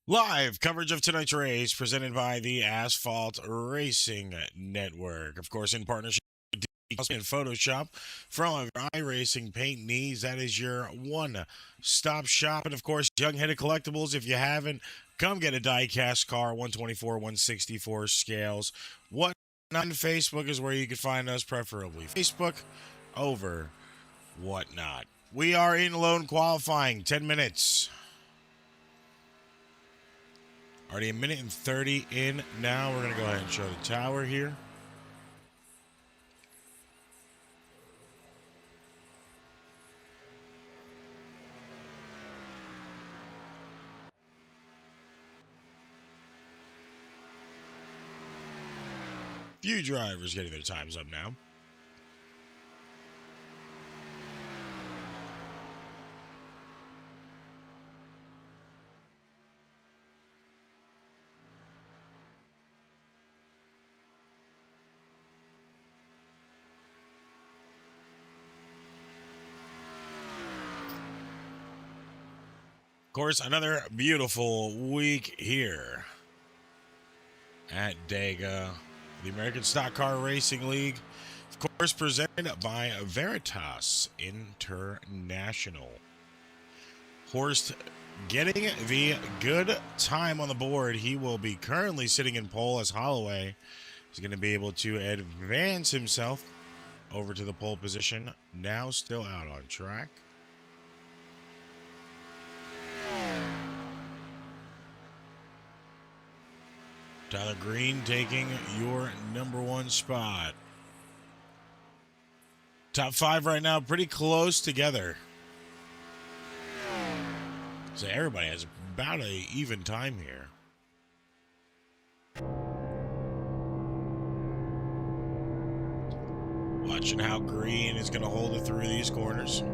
Live coverage of tonight's race presented by the Asphalt Racing Network. Of course, in partnership with DEGA and Photoshop from iRacing Paint Needs. That is your one-stop shop. And of course, Young Headed Collectibles. If you haven't, come get a die-cast car, 124, 164 scales. What on Facebook is where you can find us, preferably Facebook over whatnot. We are in lone qualifying, 10 minutes. Already a minute and 30 in now. We're going to go ahead and show the tower here. Few drivers getting their times up now. Of course, another beautiful week here at DEGA, the American Stock Car Racing League. Of course, presented by Veritas International. Horst getting the good time on the board. He will be currently sitting in pole as Holloway is going to be able to advance himself over to the pole position. Now still out on track. Tyler Green taking your number one spot. Top five right now, pretty close together. So everybody has about an even time here. Watching how Green is going to hold it through these corners.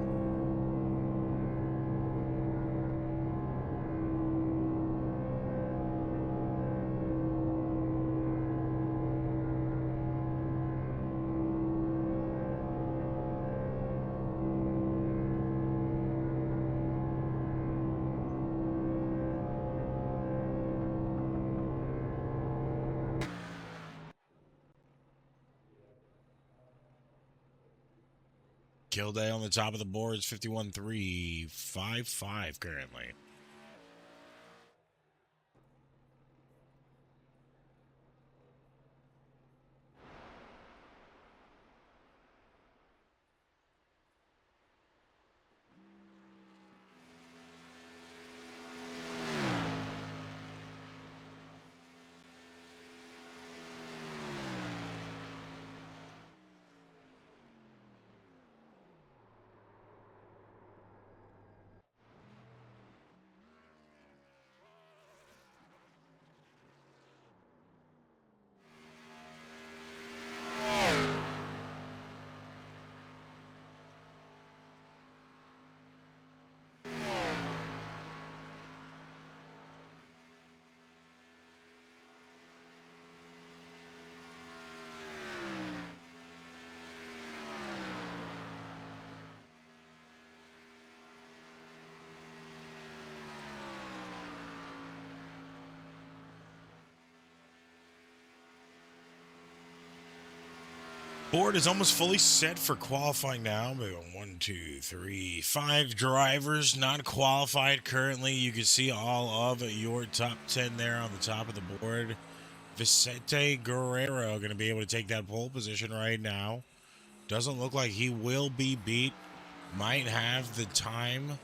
Kilday on the top of the boards, 51.355 currently. Board is almost fully set for qualifying now. We got 1, 2, 3, 5 drivers not qualified currently. You can see all of your top 10 there on the top of the board. Vicente Guerrero going to be able to take that pole position right now. Doesn't look like he will be beat. Might have the time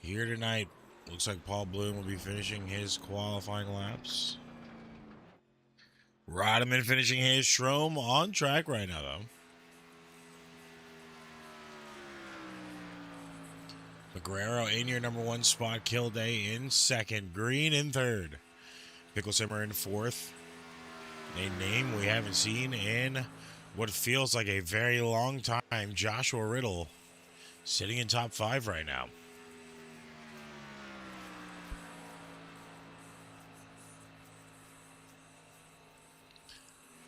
here tonight. Looks like Paul Bloom will be finishing his qualifying laps. Rodman finishing his. Strom on track right now, though. Guerrero in your number one spot. Kilday in second. Green in third. Picklesimmer in fourth. A name we haven't seen in what feels like a very long time. Joshua Riddle sitting in top five right now.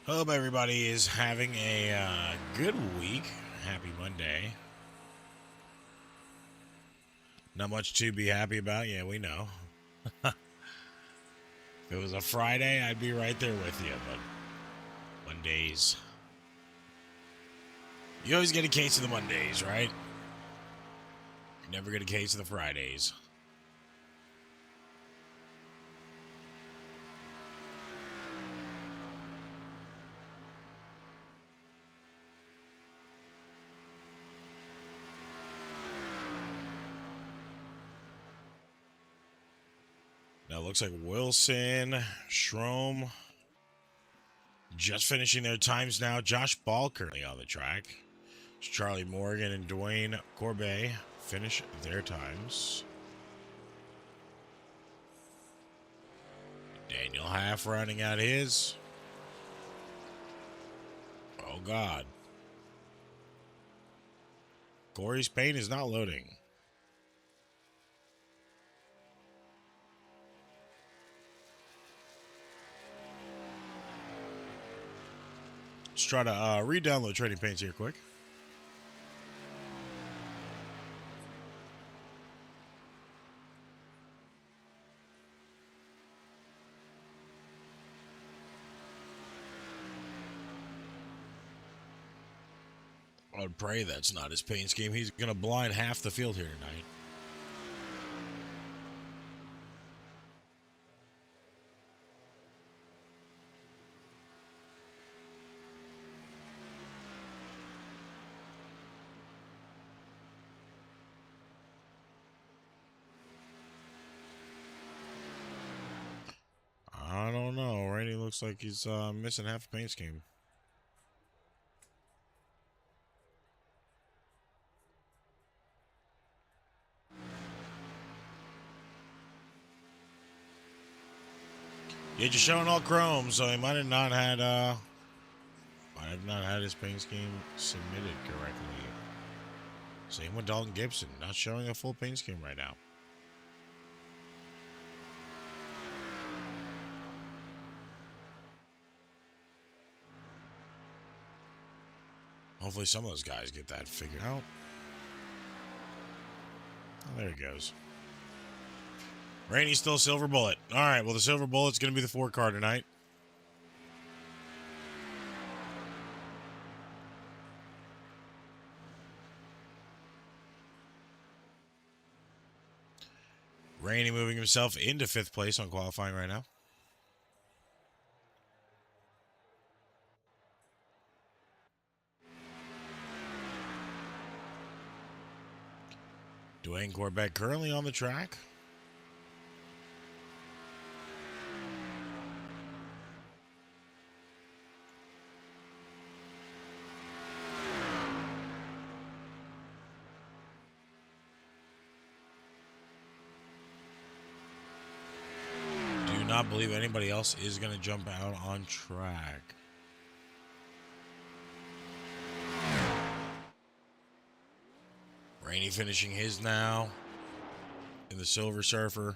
Hope everybody is having a good week. Happy Monday. Not much to be happy about. Yeah, we know. If it was a Friday, I'd be right there with you, but Mondays. You always get a case of the Mondays, right? You never get a case of the Fridays. Now it looks like Wilson, Schrom, just finishing their times now. Josh Ball currently on the track. Charlie Morgan and Dwayne Corbet finish their times. Daniel Half running out his. Oh, God. Corey's paint is not loading. Let's try to re-download Trading Paints here quick. I would pray that's not his paint scheme. He's going to blind half the field here tonight. I don't know. Randy looks like he's missing half a paint scheme. Yeah, just showing all chrome, so he might have not had his paint scheme submitted correctly. Same with Dalton Gibson, not showing a full paint scheme right now. Hopefully some of those guys get that figured out. Oh, there he goes. Rainey's still Silver Bullet. All right, well, the Silver Bullet's going to be the 4 car tonight. Rainey moving himself into 5th place on qualifying right now. Dwayne Corbett currently on the track. Do not believe anybody else is going to jump out on track. Rainey finishing his now in the Silver Surfer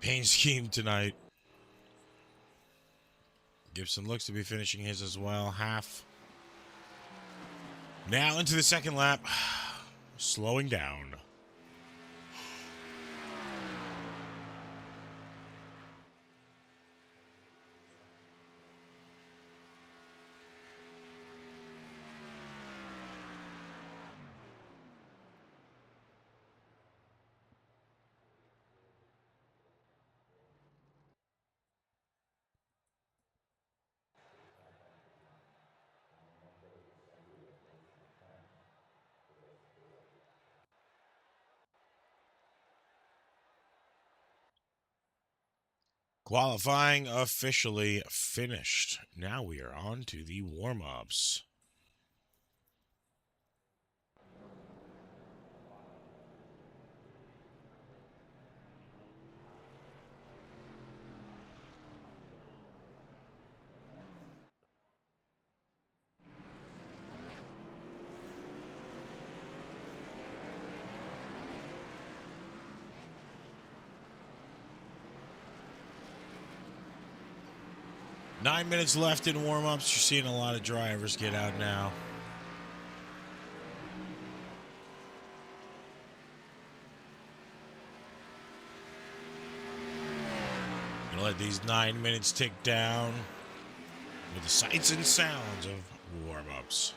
paint scheme tonight. Gibson looks to be finishing his as well. Half. Now into the second lap. Slowing down. Qualifying officially finished. Now we are on to the warm-ups. Nine minutes left in warm-ups. You're seeing a lot of drivers get out now. It We'll let these 9 minutes tick down with the sights and sounds of warm-ups.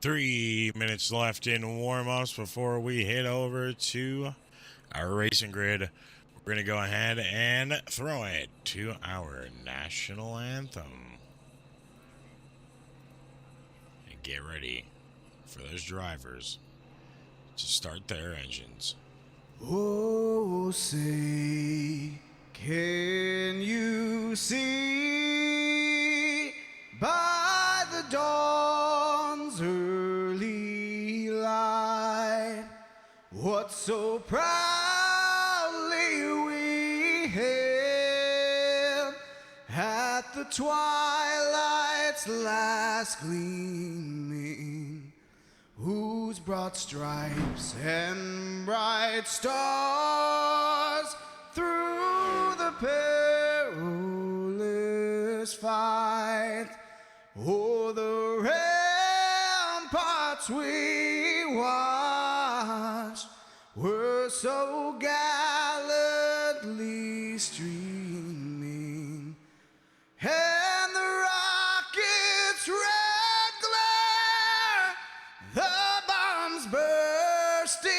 3 minutes left in warm-ups before we head over to our racing grid. We're going to go ahead and throw it to our national anthem. And get ready for those drivers to start their engines. Oh, say, can you see by the dawn's early light what so proudly we hailed at the twilight's last gleaming, whose broad stripes and bright stars through the perilous fight o'er the ramparts we watched were so gallantly streaming, and the rocket's red glare, the bombs bursting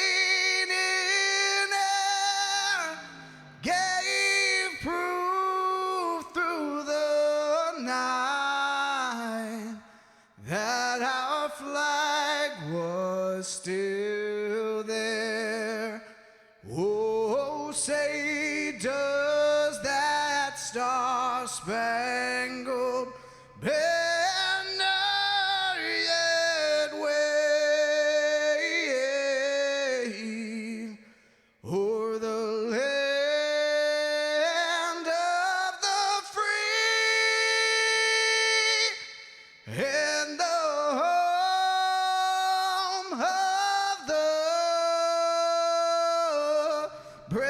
in air, gave proof through the night that our flag was still there. Oh, say, does that star-spangled banner yet wave o'er the land of the free and the home of the brave?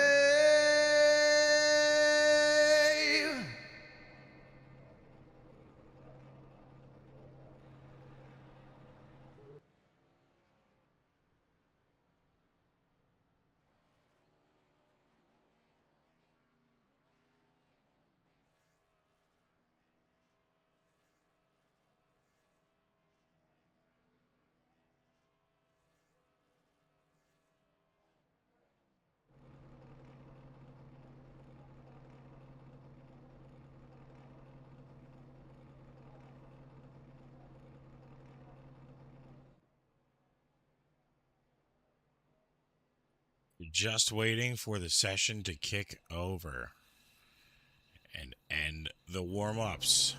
Just waiting for the session to kick over and end the warm-ups.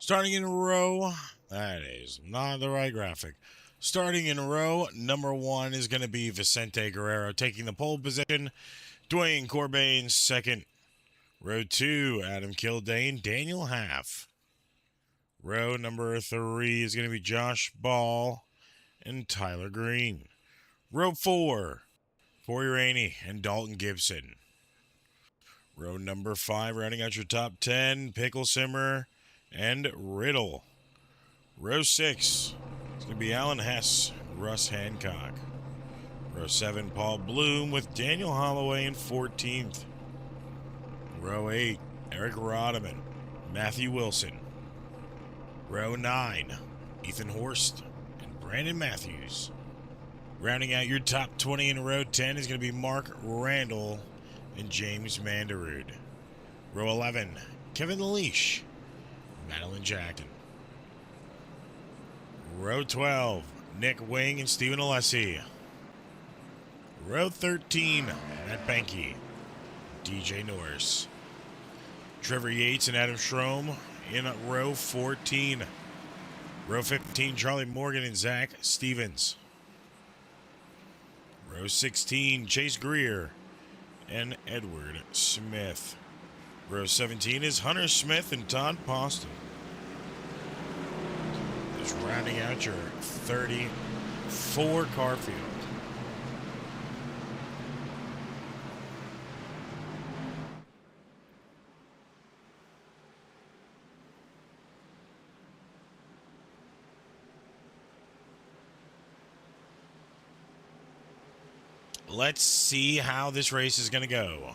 Starting in row, that is not the right graphic. Starting in row number 1 is going to be Vicente Guerrero taking the pole position. Dwayne Corbain second. Row 2, Adam Kildane, Daniel Half. Row number 3 is going to be Josh Ball and Tyler Green. Row 4, Corey Rainey and Dalton Gibson. Row number 5, rounding out your top 10, Pickle Simmer and Riddle. Row 6, it's going to be Alan Hess, Russ Hancock. Row 7, Paul Bloom with Daniel Holloway in 14th. Row 8, Eric Rodeman, Matthew Wilson. Row 9, Ethan Horst and Brandon Matthews. Rounding out your top 20 in row 10 is going to be Mark Randall and James Mandarud. Row 11, Kevin Leash, Madeline Jackson. Row 12, Nick Wing and Stephen Alessi. Row 13, Matt Banky, DJ Norris. Trevor Yates and Adam Schroem in row 14. Row 15, Charlie Morgan and Zach Stevens. Row 16, Chase Greer and Edward Smith. Row 17 is Hunter Smith and Todd Poston. Just rounding out your 34 car field. Let's see how this race is going to go.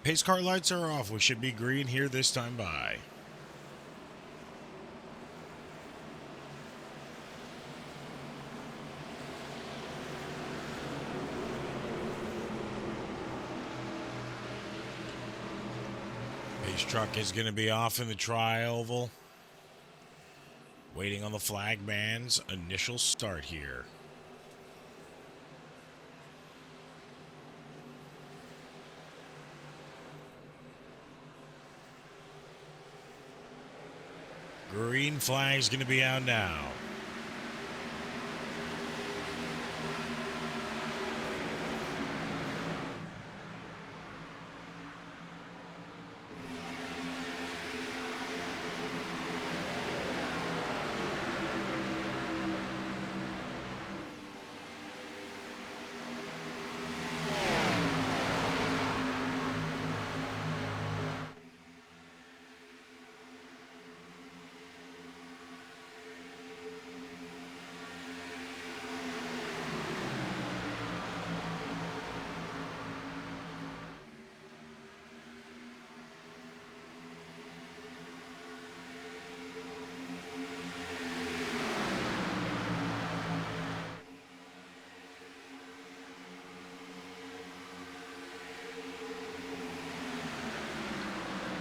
Pace car lights are off. We should be green here this time by. Pace truck is going to be off in the tri-oval. Waiting on the flagman's initial start here. Green flag's going to be out now.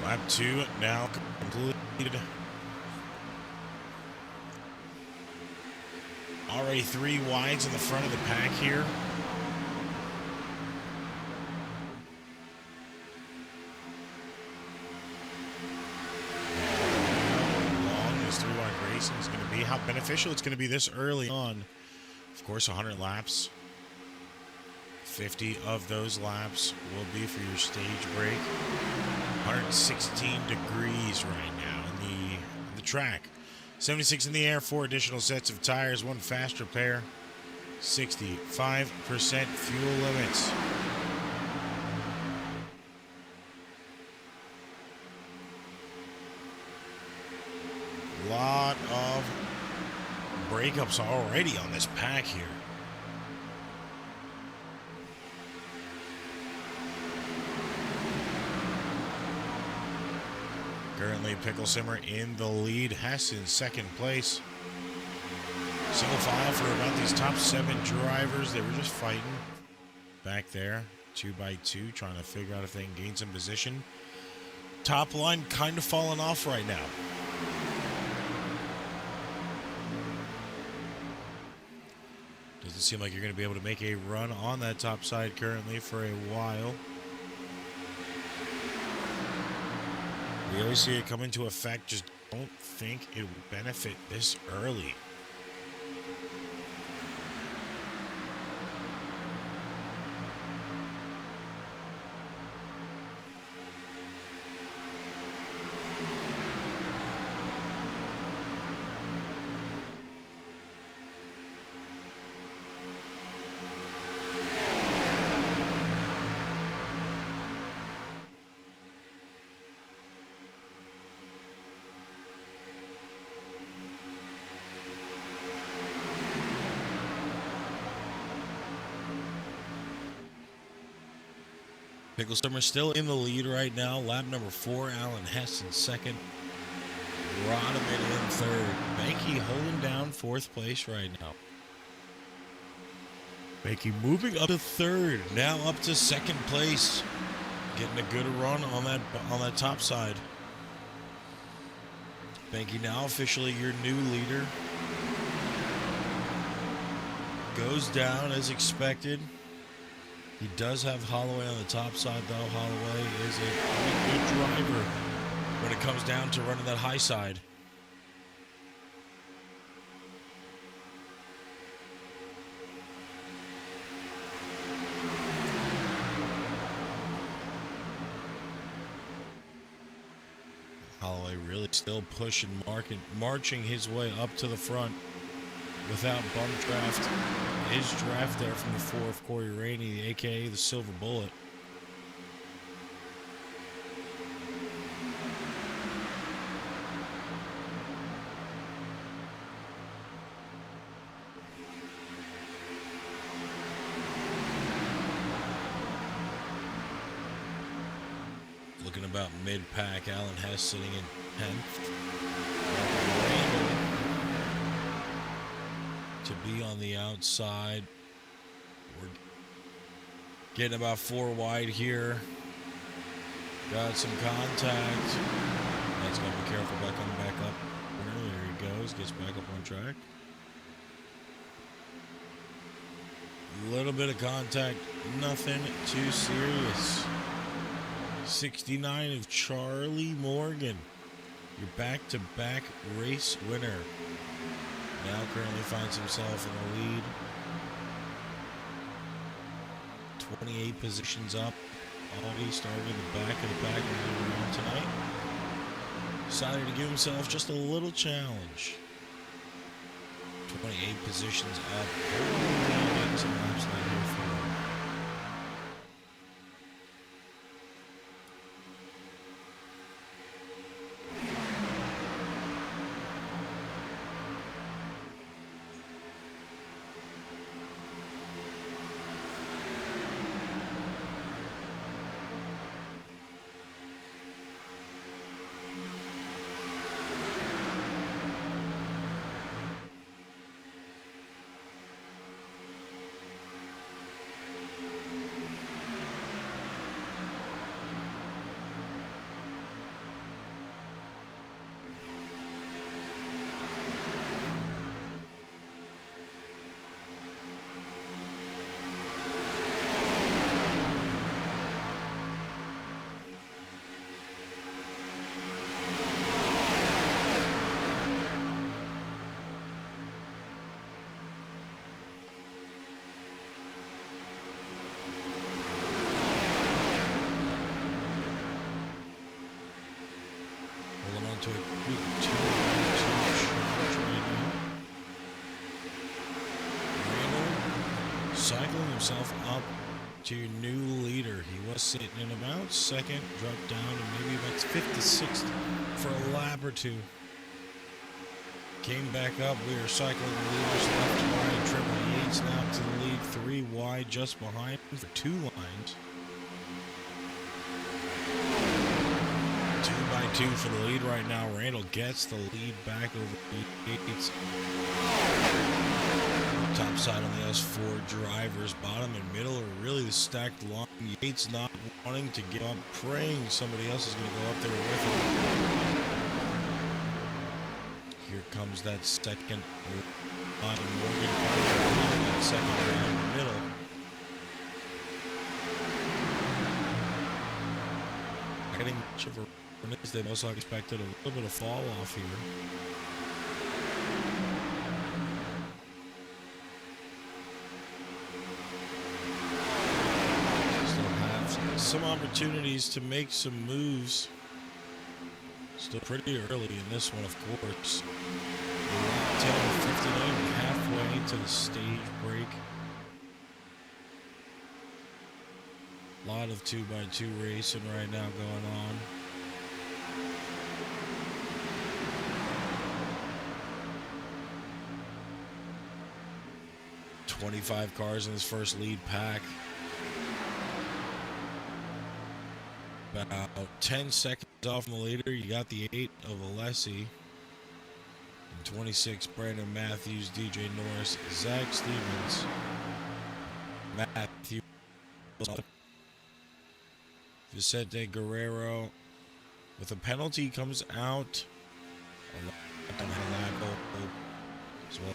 Lap 2 now completed. Already 3 wides in the front of the pack here. How long this 3-wide racing is going to be, how beneficial it's going to be this early on. Of course, 100 laps. 50 of those laps will be for your stage break. 116 degrees right now in the track. 76 in the air, 4 additional sets of tires, 1 faster pair. 65% fuel limits. Lot of breakups already on this pack here. Currently, Pickle Simmer in the lead. Hess in second place. Single file for about these top 7 drivers. They were just fighting back there, 2 by 2, trying to figure out if they can gain some position. Top line kind of falling off right now. Doesn't seem like you're going to be able to make a run on that top side currently for a while. We always see it come into effect, just don't think it will benefit this early. Picklesummer still in the lead right now. Lap number 4, Alan Hess in second. Rodman in third. Banky holding down 4th place right now. Banky moving up to 3rd. Now up to 2nd place. Getting a good run on that top side. Banky now officially your new leader. Goes down as expected. He does have Holloway on the top side, though. Holloway is a pretty good driver when it comes down to running that high side. Holloway really still pushing, marching his way up to the front without bump draft. His draft there from the 4 of Corey Rainey, a.k.a. the Silver Bullet. Looking about mid-pack, Alan Hess sitting in 10th. To be on the outside. We're getting about 4 wide here. Got some contact. That's going to be careful about coming back up. There he goes. Gets back up on track. A little bit of contact. Nothing too serious. 69 of Charlie Morgan. Your back-to-back race winner. Now currently finds himself in the lead. 28 positions up. Already started in the back of the pack around tonight. Decided to give himself just a little challenge. 28 positions up. Getting some laps right here for him. To a quick 2 charge right now. Randall cycling himself up to your new leader. He was sitting in about 2nd, dropped down to maybe about 5th to 6th for a lap or 2. Came back up. We are cycling the leaders left to right. Triple Yates now to the lead, 3 wide just behind for 2 lines. 2 for the lead right now. Randall gets the lead back over Yates. Top side on the S4 drivers. Bottom and middle are really the stacked line. Yates not wanting to give up, praying somebody else is going to go up there with him. Here comes that second line. Morgan that second line in the middle. Getting much of a they most expected a little bit of fall off here. Still have some opportunities to make some moves. Still pretty early in this one, of course. 10:59, halfway to the stage break. A lot of 2x2 racing right now going on. 25 cars in this first lead pack. About 10 seconds off from the leader. You got the 8 of Alessi. And 26, Brandon Matthews, DJ Norris, Zach Stevens, Matthew, Vicente Guerrero. With a penalty, comes out. As well.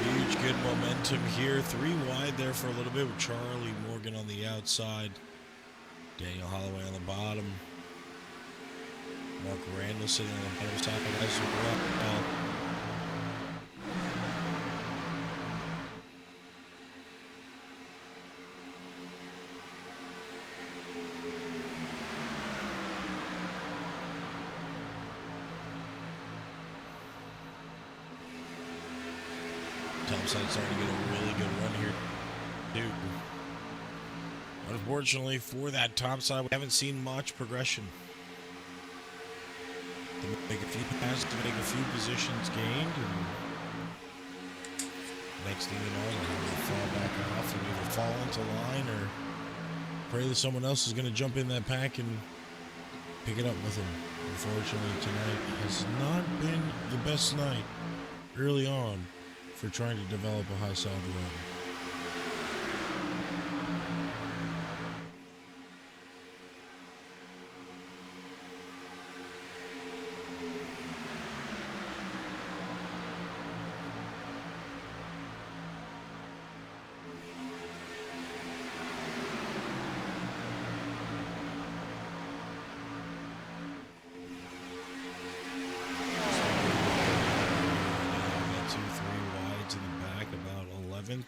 Huge good momentum here. 3 wide there for a little bit with Charlie Morgan on the outside. Daniel Holloway on the bottom. Mark Randall sitting on the bottom side as well. Topside starting to get a really good run here, too. Unfortunately for that topside, we haven't seen much progression. To make a few passes, to make a few positions gained, and next thing you know, they'll have to fall back off and either fall into line or pray that someone else is going to jump in that pack and pick it up with them. Unfortunately, tonight has not been the best night early on for trying to develop a high solid run.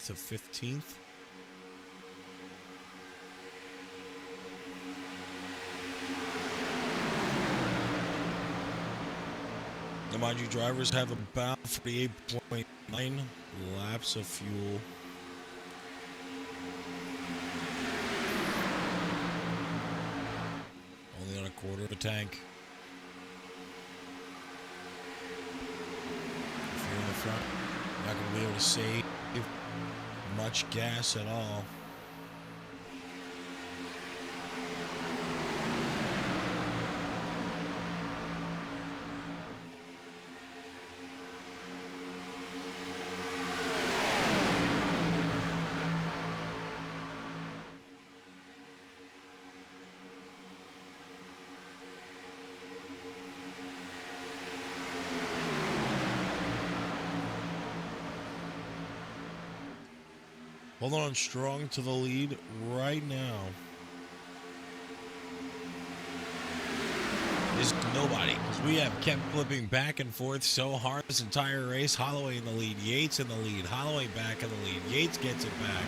To 15th. Now, mind you, drivers have about 48.9 laps of fuel. Only on a quarter of a tank. If you're in the front, you're not going to be able to save much gas at all. Holding on strong to the lead right now is nobody, because we have kept flipping back and forth so hard this entire race. Holloway in the lead, Yates in the lead, Holloway back in the lead, Yates gets it back.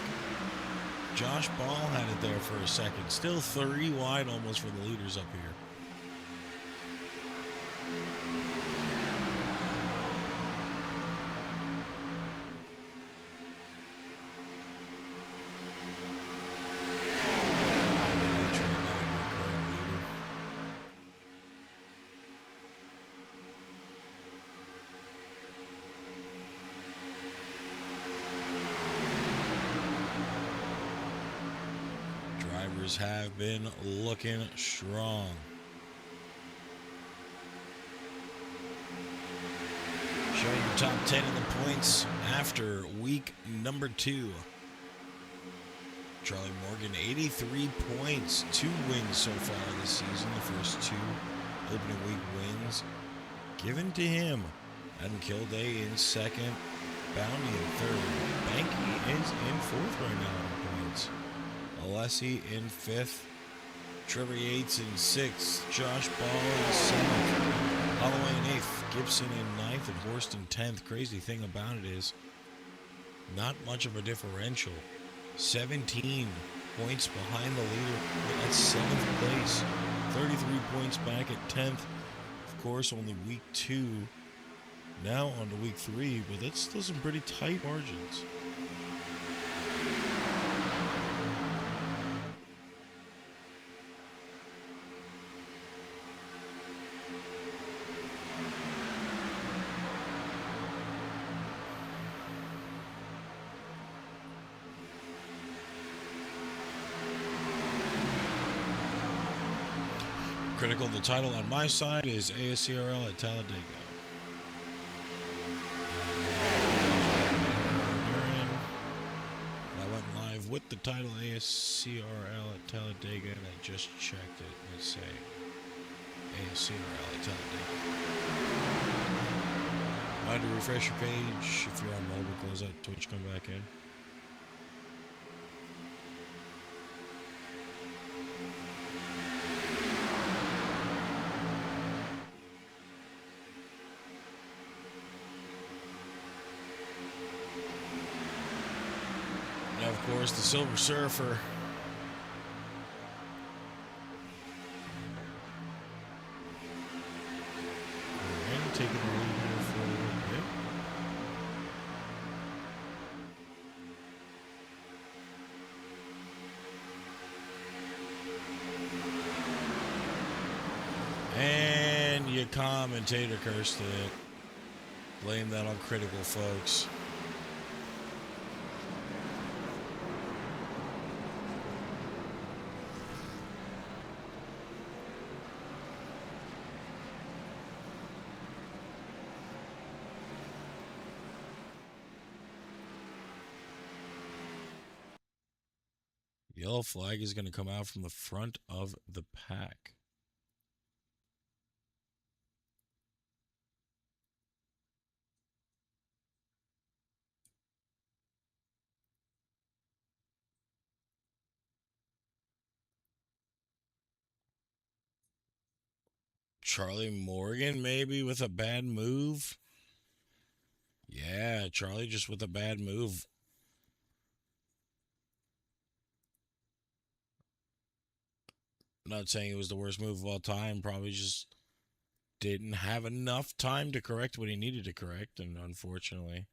Josh Ball had it there for a second. Still 3 wide almost for the leaders up here. Have been looking strong. Showing your top 10 in the points after week number 2. Charlie Morgan, 83 points, 2 wins so far this season. The first 2 opening week wins given to him. Adam Kilday in second, Bounty in third. Banky is in fourth right now in points. Alessi in 5th, Trevor Yates in 6th, Josh Ball in 7th, Holloway in 8th, Gibson in 9th, and Horst in 10th. Crazy thing about it is not much of a differential. 17 points behind the leader at 7th place, 33 points back at 10th. Of course, only week 2, now on to week 3, but that's still some pretty tight margins. Critical. The title on my side is ASCRL at Talladega. I went live with the title ASCRL at Talladega, and I just checked it. Let's say ASCRL at Talladega. Mind to refresh your page. If you're on mobile, close out Twitch, come back in. Now, of course, the Silver Surfer. Taking the lead here for a little bit. And your commentator cursed it. Blame that on Critical, folks. Yellow flag is going to come out from the front of the pack. Charlie Morgan maybe with a bad move. Yeah, Charlie just with a bad move. Not saying it was the worst move of all time. Probably just didn't have enough time to correct what he needed to correct. And unfortunately,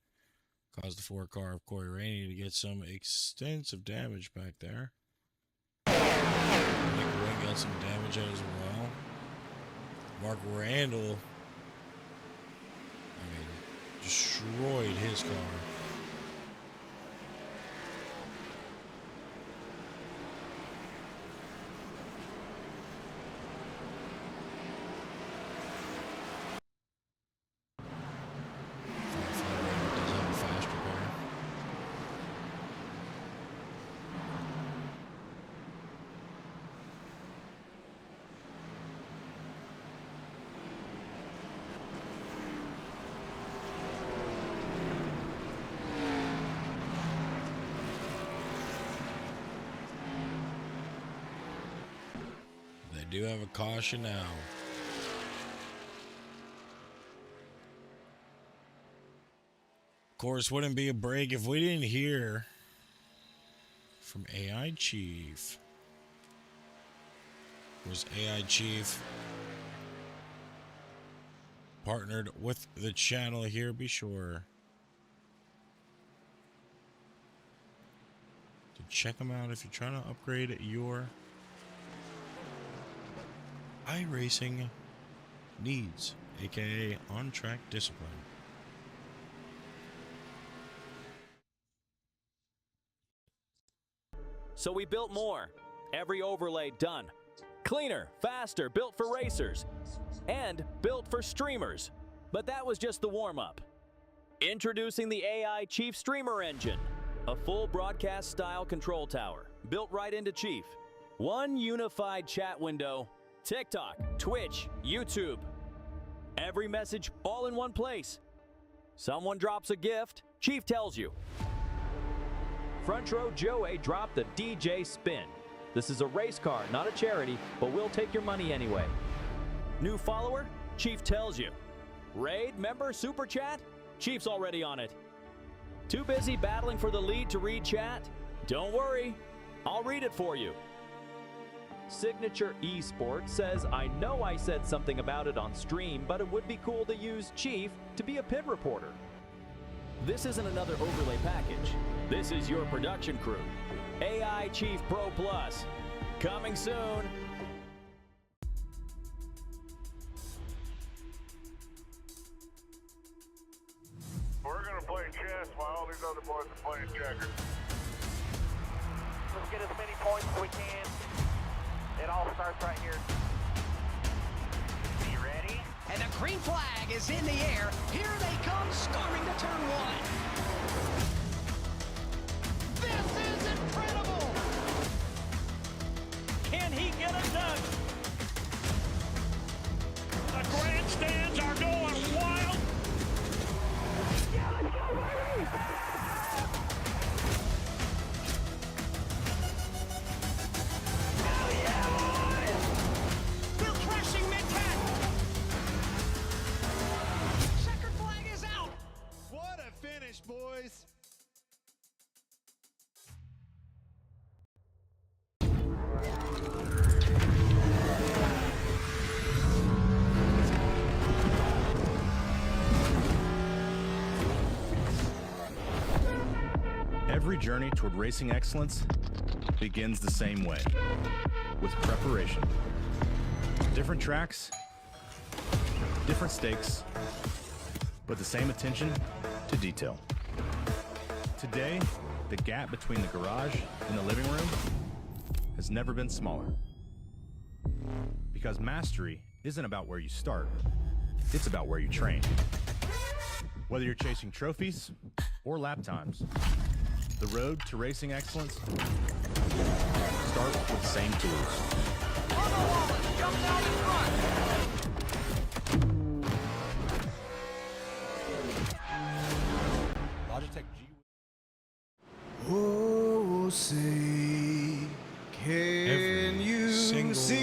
caused the 4-car of Corey Rainey to get some extensive damage back there. Nick Wynn got some damage out as well. Mark Randall, destroyed his car. Do have a caution now. Of course, wouldn't be a break if we didn't hear from AI Chief. Of course, AI Chief partnered with the channel here. Be sure to check them out if you're trying to upgrade your iRacing needs, aka on-track discipline. So we built more. Every overlay done. Cleaner, faster, built for racers. And built for streamers. But that was just the warm-up. Introducing the AI Chief Streamer Engine. A full broadcast-style control tower. Built right into Chief. One unified chat window. TikTok, Twitch, YouTube. Every message all in one place. Someone drops a gift, Chief tells you. Front row Joey dropped the DJ spin. This is a race car, not a charity, but we'll take your money anyway. New follower? Chief tells you. Raid, member, super chat? Chief's already on it. Too busy battling for the lead to read chat? Don't worry, I'll read it for you. Signature Esports says, I know I said something about it on stream, but it would be cool to use Chief to be a pit reporter. This isn't another overlay package. This is your production crew. AI Chief Pro Plus. Coming soon. We're going to play chess while all these other boys are playing checkers. Let's get as many points as we can. It all starts right here. Green flag is in the air. Here they come, storming to turn one. This is incredible! Can he get it done? The grandstands are going wild. They're crashing mid-cat. Checkered flag is out. What a finish, boys. Every journey toward racing excellence begins the same way, with preparation. Different tracks, different stakes, but the same attention to detail. Today, the gap between the garage and the living room has never been smaller. Because mastery isn't about where you start, it's about where you train. Whether you're chasing trophies or lap times, the road to racing excellence starts with the same tools. Jumped out in front. Logitech G. Oh, say, can Every you single see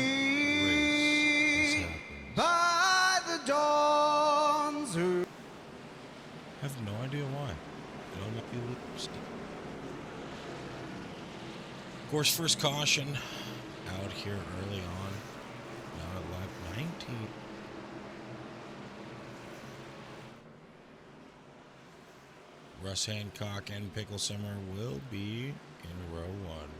race by the dawn's early I have no idea why. Don't let you lose. Of course, first caution out here early on. Now at lap 19. Russ Hancock and Pickle Simmer will be in row one.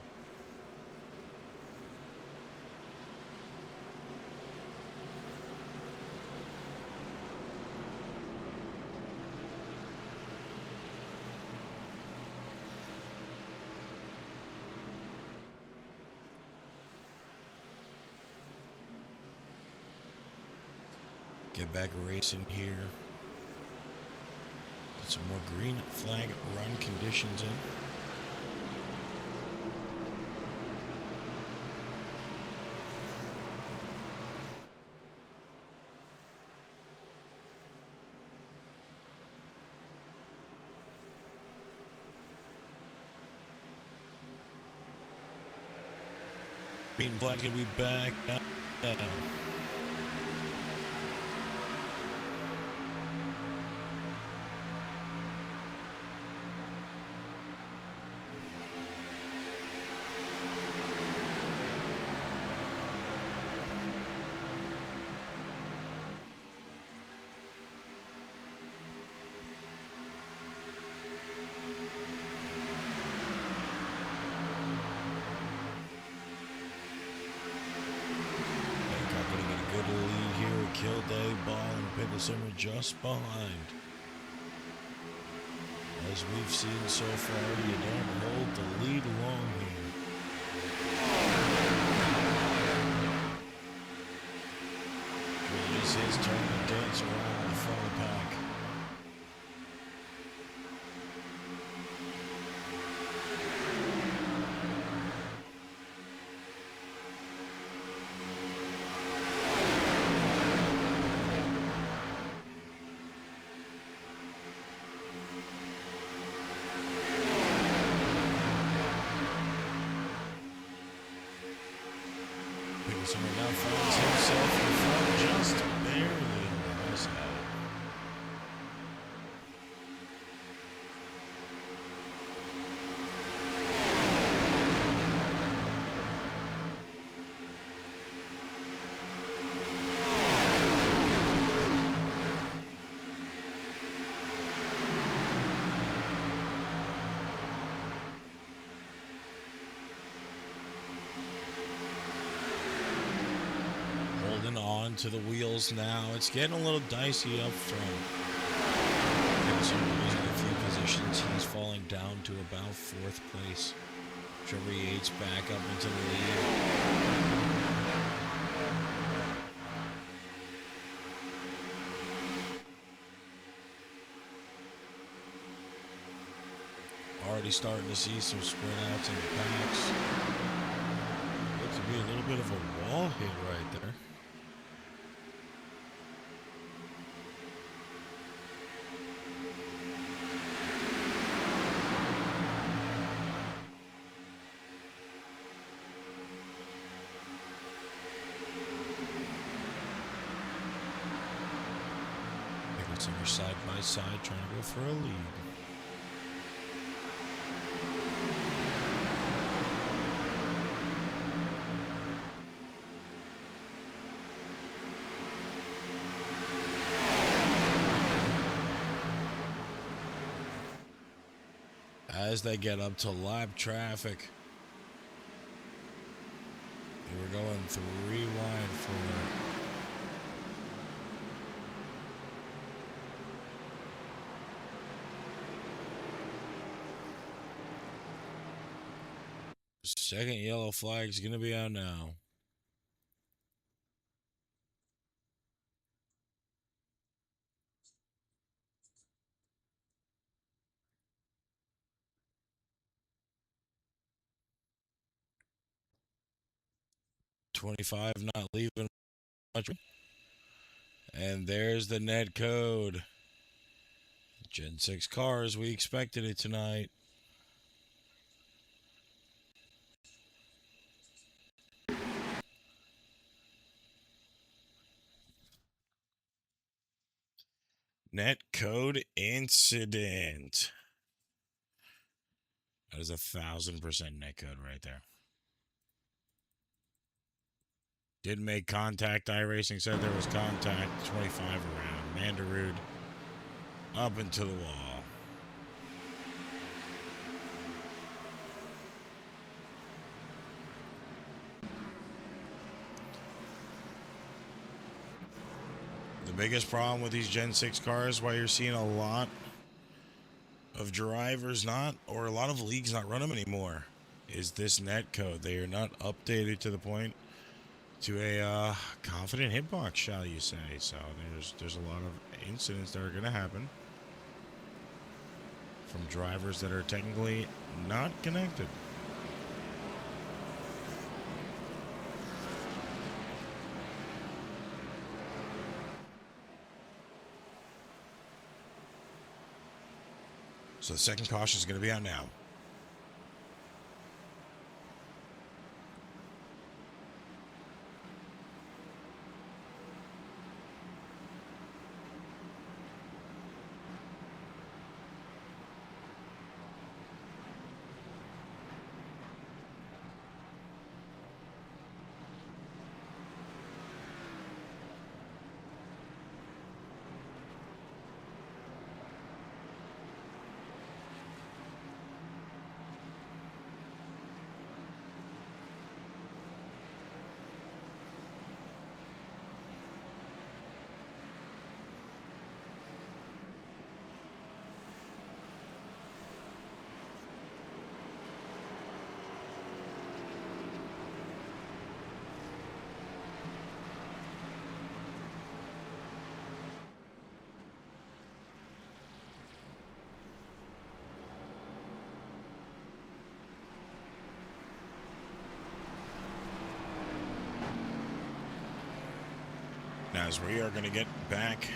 Get back racing here. Get some more green flag run conditions in. Green flag gonna be back. Kilday, Ball, and Pickle Simmer just behind. As we've seen so far, you don't hold the lead long here. It is his turn to dance around the front of the pack. So now finds himself in front, just barely in the race ahead. On to the wheels now. It's getting a little dicey up front. Losing a few positions. He's falling down to about 4th place. Trevor Yates back up into the lead. Already starting to see some sprint outs in the packs. Looks to be a little bit of a wall hit right there. They're side by side trying to go for a lead. As they get up to lap traffic, they were going 3 wide for second yellow flag is going to be out now. .25 not leaving much. And there's the net code. Gen 6 cars, we expected it tonight. Net code incident. That is 1,000% net code right there. Did make contact. iRacing said there was contact. 25 around. Mandarude up into the wall. The biggest problem with these Gen 6 cars, why you're seeing a lot of drivers not, or a lot of leagues not run them anymore, is this net code. They are not updated to the point to a confident hitbox, shall you say. So there's a lot of incidents that are going to happen from drivers that are technically not connected. So the second caution is going to be out now. Now, as we are going to get back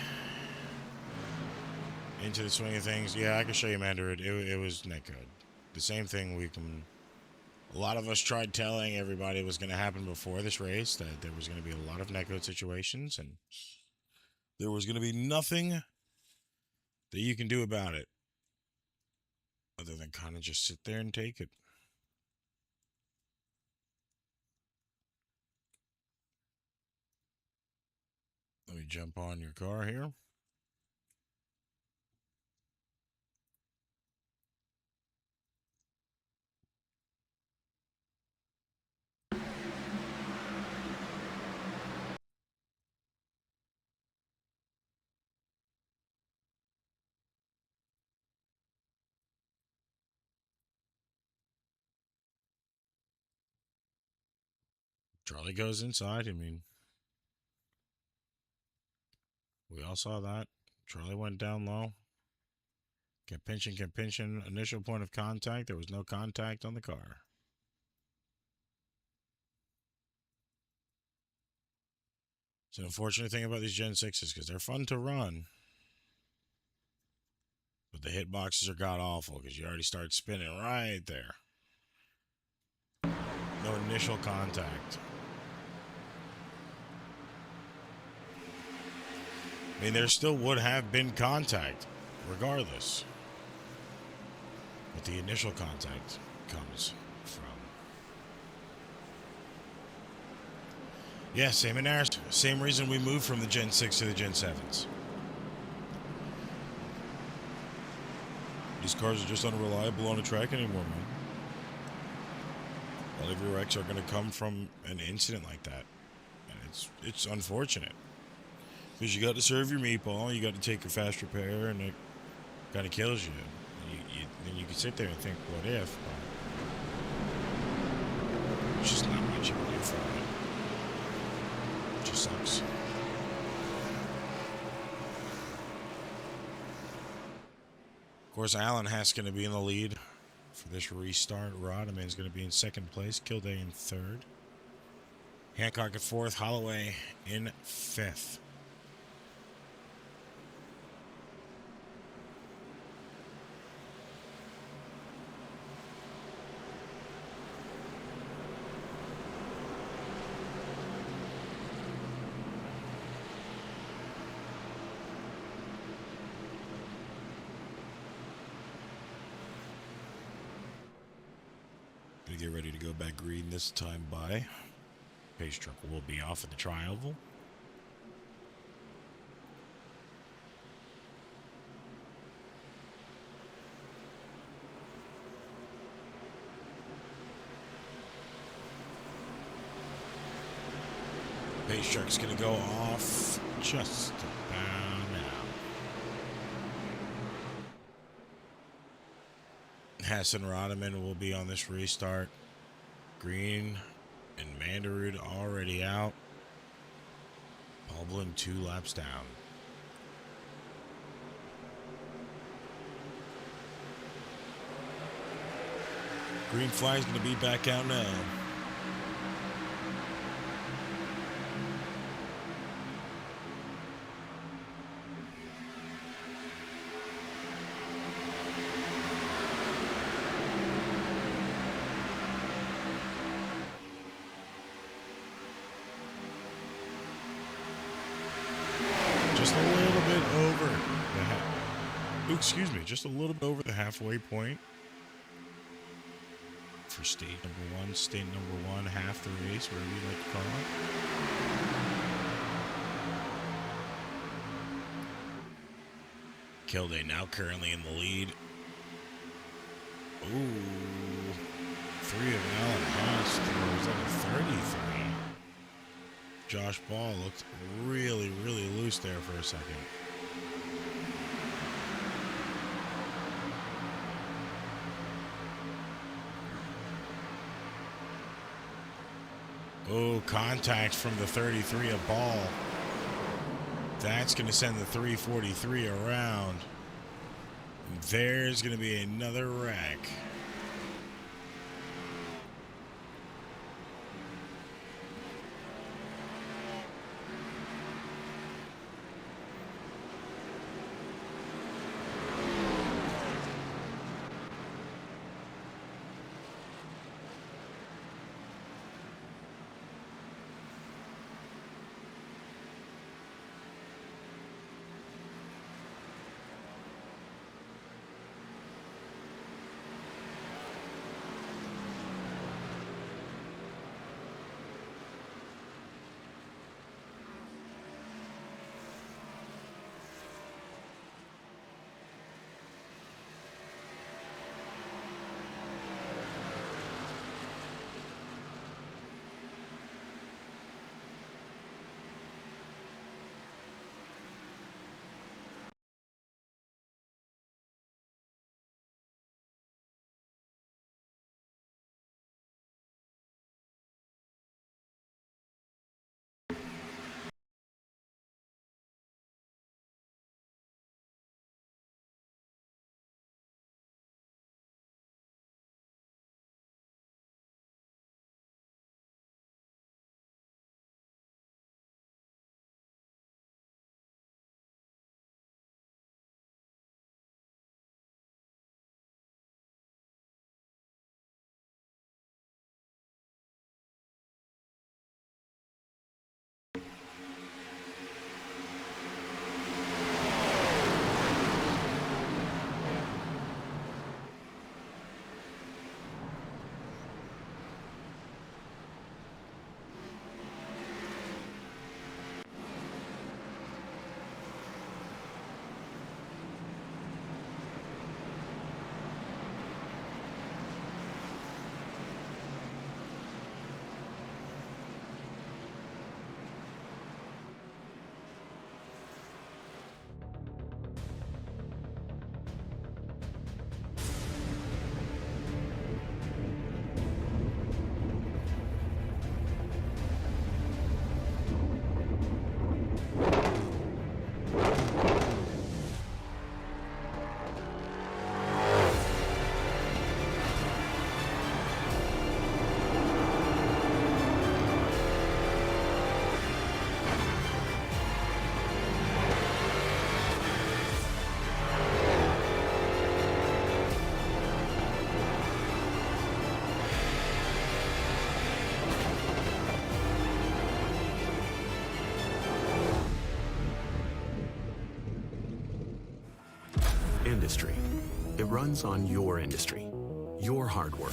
into the swing of things, yeah, I can show you, Mandarin. It was net code. The same thing a lot of us tried telling everybody it was going to happen before this race, that there was going to be a lot of net code situations, and there was going to be nothing that you can do about it other than kind of just sit there and take it. Let me jump on your car here. Charlie goes inside. I mean, we all saw that. Charlie went down low. Kept pinching. Initial point of contact. There was no contact on the car. It's an unfortunate thing about these Gen 6s because they're fun to run. But the hitboxes are god-awful because you already start spinning right there. No initial contact. I mean, there still would have been contact regardless. But the initial contact comes from... Yeah, same in ours. Same reason we moved from the Gen 6 to the Gen 7s. These cars are just unreliable on a track anymore, man. All of your wrecks are going to come from an incident like that. And it's unfortunate. Because you got to serve your meatball, you got to take a fast repair, and it kind of kills you. Then you can sit there and think, what if? But it's just not much you can do for it. It just sucks. Of course, Alan Haas going to be in the lead for this restart. Rodman's going to be in second place. Kilday in third. Hancock in fourth. Holloway in fifth. Get ready to go back green this time by. Pace truck will be off at the tri-oval. Pace truck's gonna go off just about now. Haas and Rodman will be on this restart. Green and Mandarud already out. Paul Bloom 2 laps down. Green flag's going to be back out now. Just a little bit over the just a little bit over the halfway point for state number one, half the race, whatever you like to call it. Kilday now currently in the lead. Ooh, 3 of Alan Haas throws like a 33. Josh Ball looked really, really loose there for a second. Oh, contact from the 33 of Ball. That's going to send the 343 around. And there's going to be another wreck. industry. It runs on your industry, your hard work.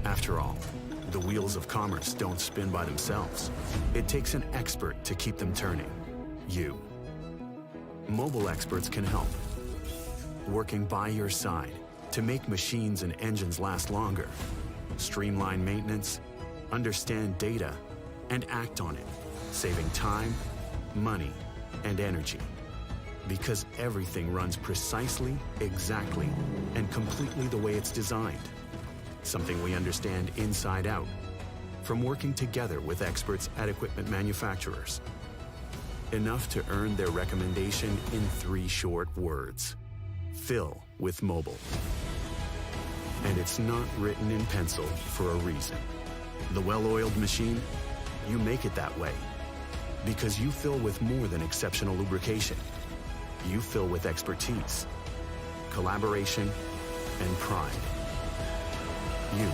After all, the wheels of commerce don't spin by themselves. It takes an expert to keep them turning. You. Mobile experts can help, working by your side to make machines and engines last longer, streamline maintenance, understand data, and act on it, saving time, money, and energy. Because everything runs precisely, exactly, and completely the way it's designed. Something we understand inside out, from working together with experts at equipment manufacturers. Enough to earn their recommendation in 3 short words. Fill with mobile. And it's not written in pencil for a reason. The well-oiled machine, you make it that way. Because you fill with more than exceptional lubrication. You fill with expertise, collaboration, and pride. You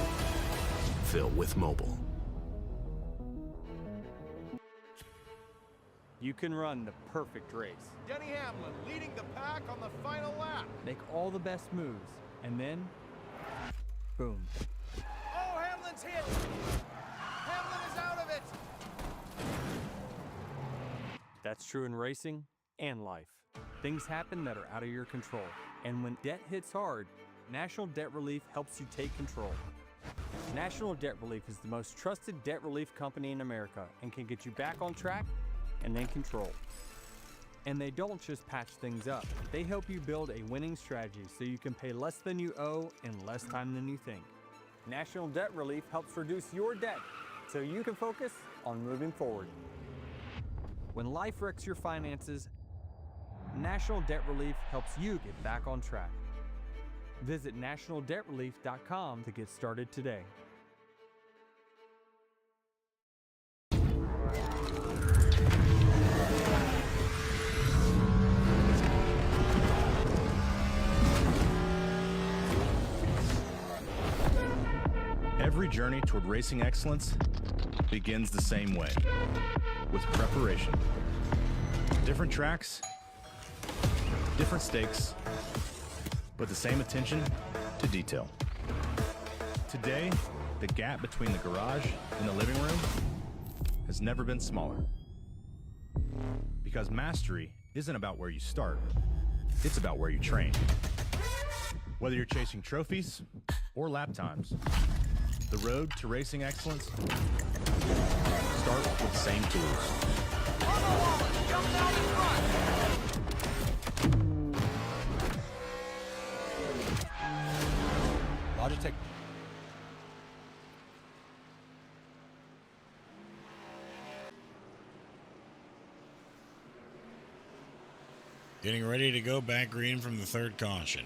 fill with mobile. You can run the perfect race. Denny Hamlin leading the pack on the final lap. Make all the best moves, and then, boom. Oh, Hamlin's hit. Hamlin is out of it. That's true in racing and life. Things happen that are out of your control. And when debt hits hard, National Debt Relief helps you take control. National Debt Relief is the most trusted debt relief company in America and can get you back on track and in control. And they don't just patch things up. They help you build a winning strategy so you can pay less than you owe in less time than you think. National Debt Relief helps reduce your debt so you can focus on moving forward. When life wrecks your finances, National Debt Relief helps you get back on track. Visit nationaldebtrelief.com to get started today. Every journey toward racing excellence begins the same way, with preparation. Different tracks, different stakes, but the same attention to detail. Today, the gap between the garage and the living room has never been smaller. Because mastery isn't about where you start, it's about where you train. Whether you're chasing trophies or lap times, the road to racing excellence starts with the same tools. Logitech. Getting ready to go back green from the third caution.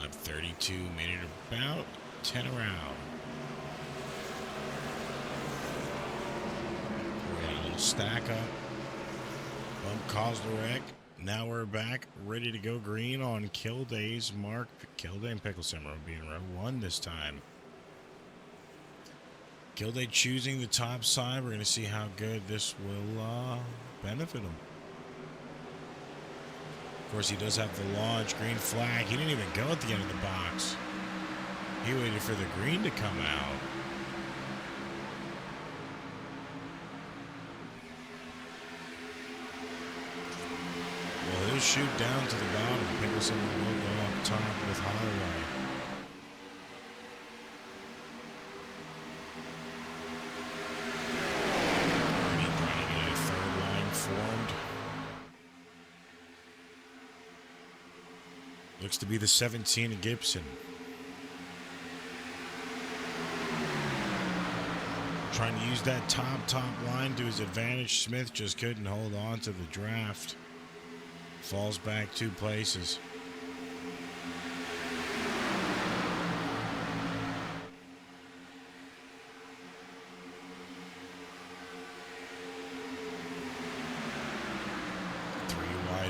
Lap 32, made it about 10 around. We got a little stack up. Bump caused a wreck. Now we're back, ready to go green on Kilday's mark. Kilday and Picklesimmer will be in row 1 this time. Kilday choosing the top side. We're going to see how good this will benefit him. Of course, he does have the launch green flag. He didn't even go at the end of the box. He waited for the green to come out. Well, he'll shoot down to the bottom. Picklesimmer will go up top with Holloway. Looks to be the 17 of Gibson. Trying to use that top line to his advantage. Smith just couldn't hold on to the draft. Falls back 2 places.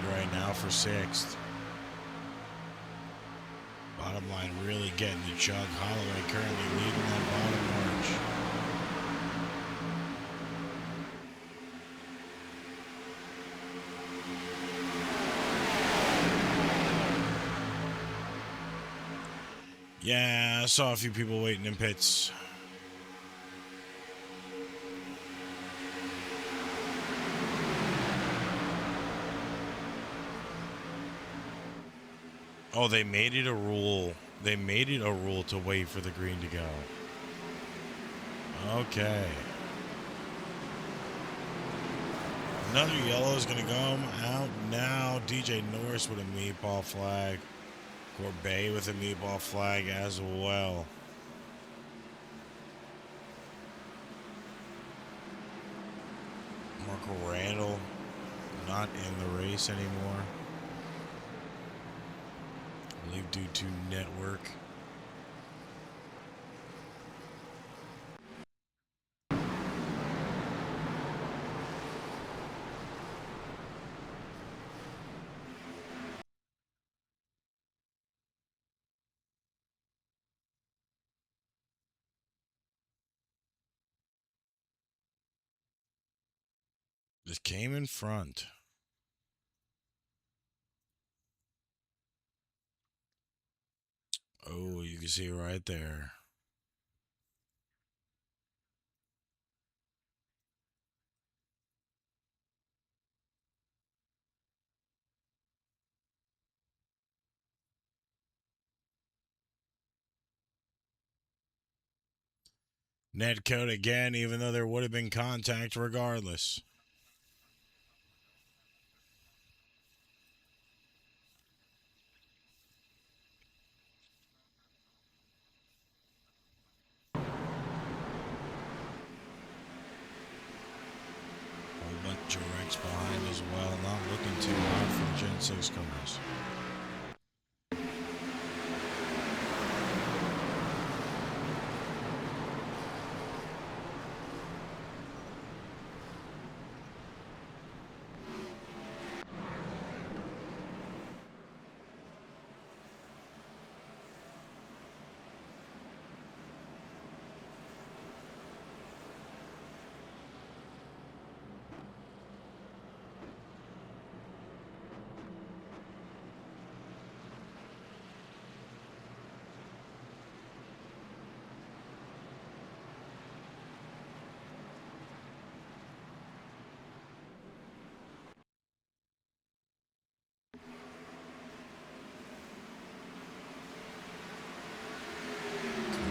Right now for 6th. Bottom line really getting the jug. Holloway currently leading that bottom march. Yeah, I saw a few people waiting in pits. Oh, they made it a rule. They made it a rule to wait for the green to go. Okay. Another yellow is going to go out now. DJ Norris with a meatball flag. Corbet with a meatball flag as well. Marco Randall not in the race anymore. I believe due to network. Just came in front. Oh, you can see right there. Net code again, even though there would have been contact regardless. Whole bunch of wrecks behind as well. Not looking too hot for the Gen 6 cars.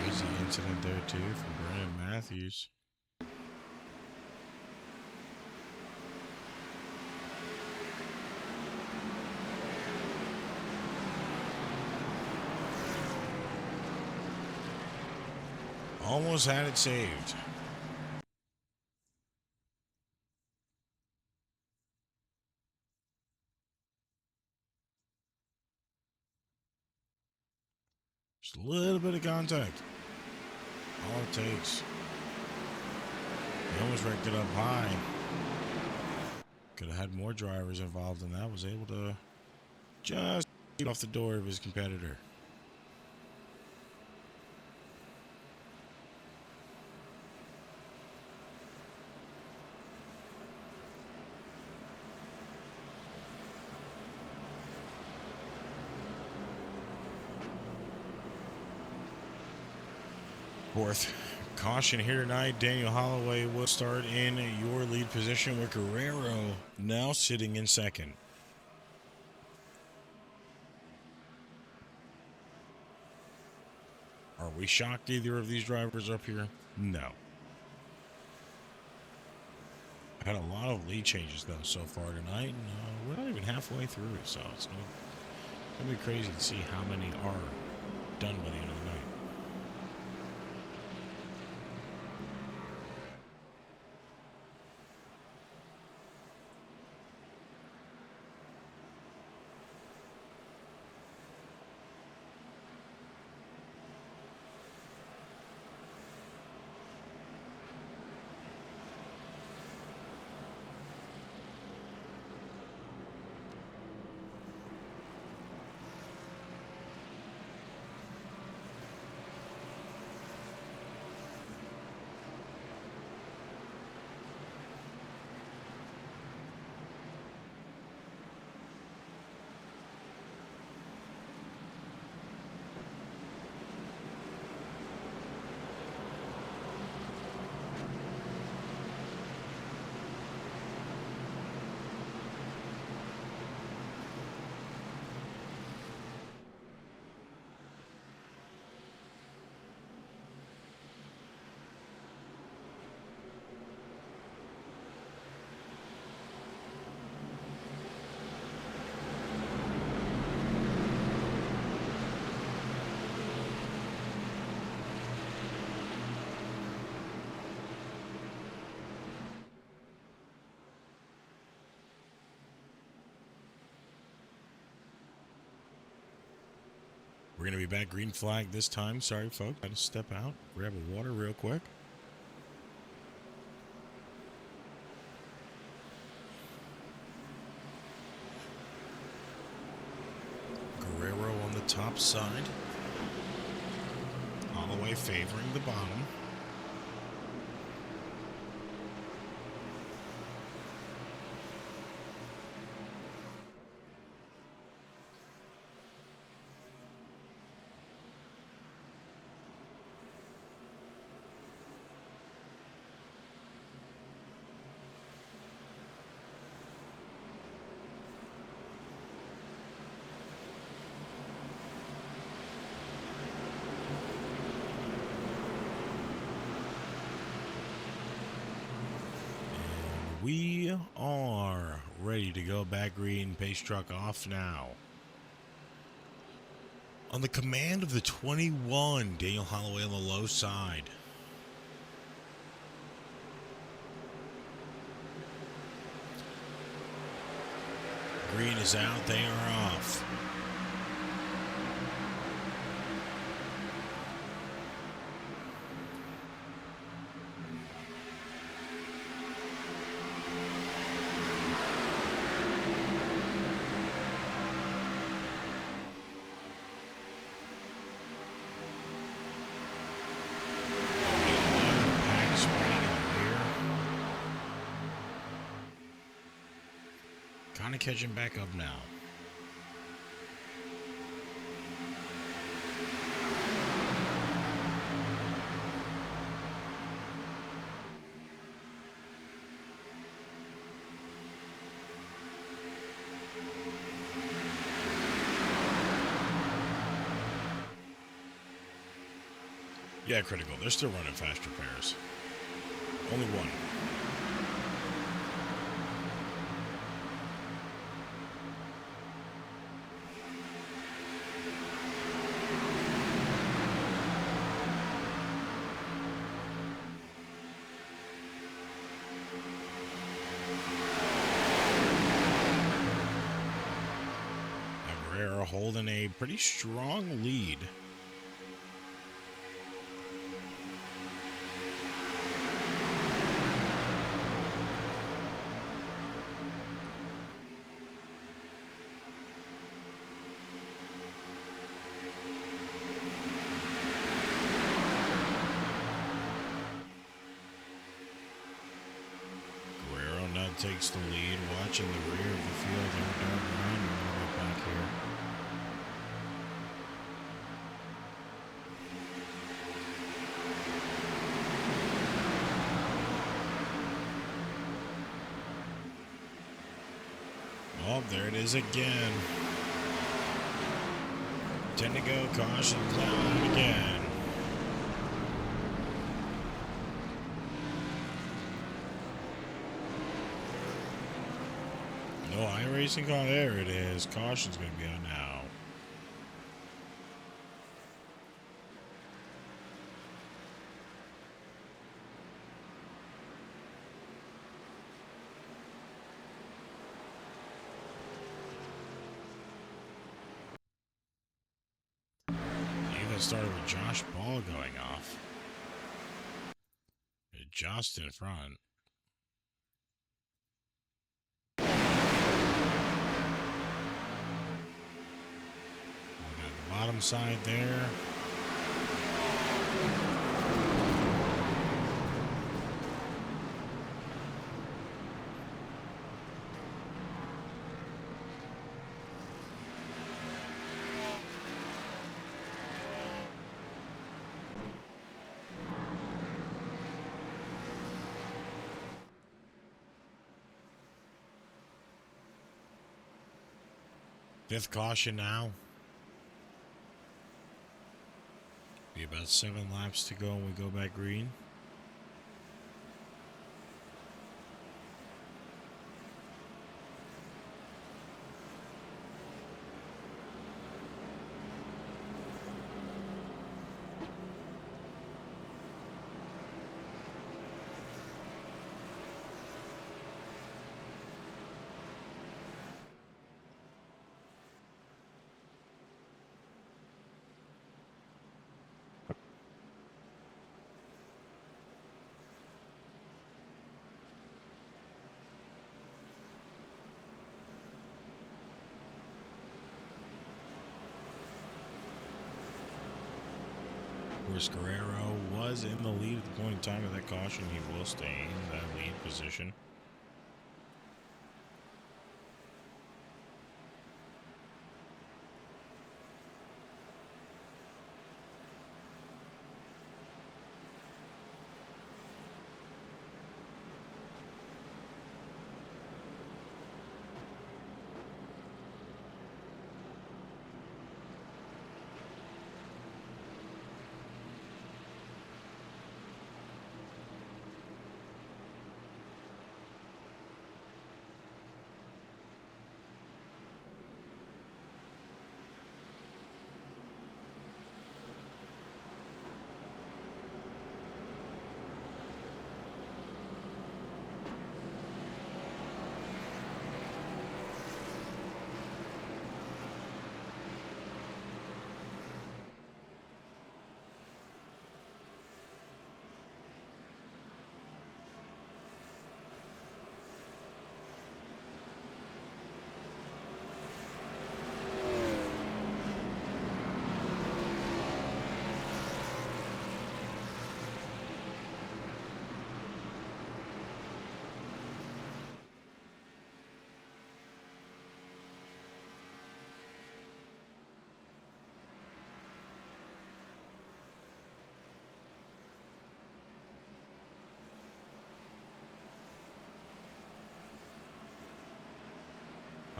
Crazy incident there too from Brandon Matthews. Almost had it saved. Just a little bit of contact. All it takes. He almost wrecked it up high. Could have had more drivers involved in that. Was able to just get off the door of his competitor. Fourth caution here tonight. Daniel Holloway will start in your lead position with Guerrero now sitting in second. Are we shocked either of these drivers up here? No. Had a lot of lead changes though so far tonight, and we're not even halfway through it, so it's gonna be crazy to see how many are done by the end of the night. We're going to be back green flag this time. Sorry, folks. Got to step out, grab a water real quick. Guerrero on the top side. Holloway favoring the bottom. We are ready to go back green. Pace truck off now. On the command of the 21, Daniel Holloway on the low side. Green is out. They are off. Kind of catching back up now. Yeah, critical. They're still running faster pairs. Only one. Holding a pretty strong lead. Guerrero now takes the lead, watching the rear of the field. They're dark around a little bit back here. Oh, there it is again. 10 to go. Caution down again. No iRacing car. There it is. Caution's going to be on now. Started with Josh Ball going off. Just in front. We got the bottom side there. Fifth caution now. Be about 7 laps to go when we go back green. course, Guerrero was in the lead at the point in time of that caution. He will stay in that lead position.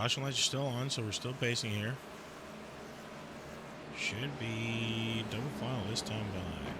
Caution lights are still on, so we're still pacing here. Should be double file this time by.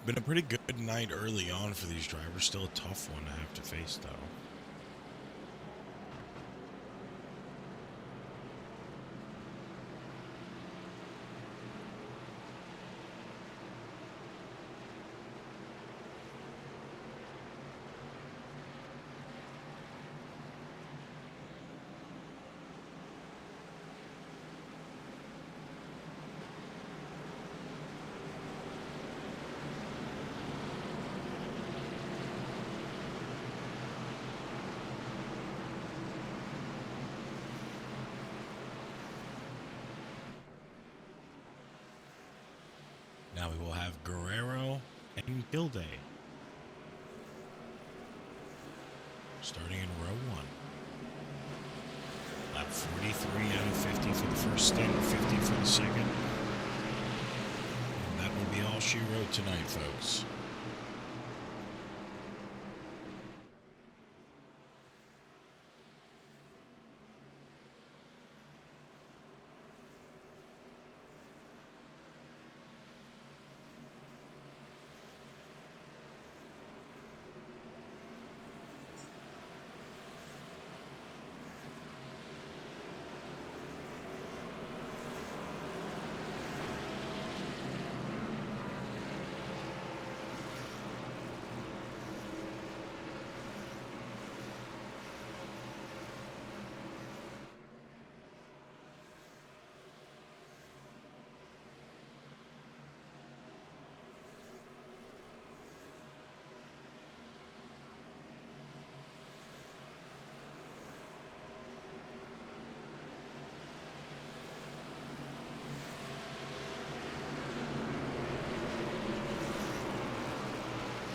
Been a pretty good night early on for these drivers. Still a tough one to have to face, though. Now we will have Guerrero and Gilday starting in row 1. Lap 43 out of 50 for the first stint, 50 for the second. And that will be all she wrote tonight, folks.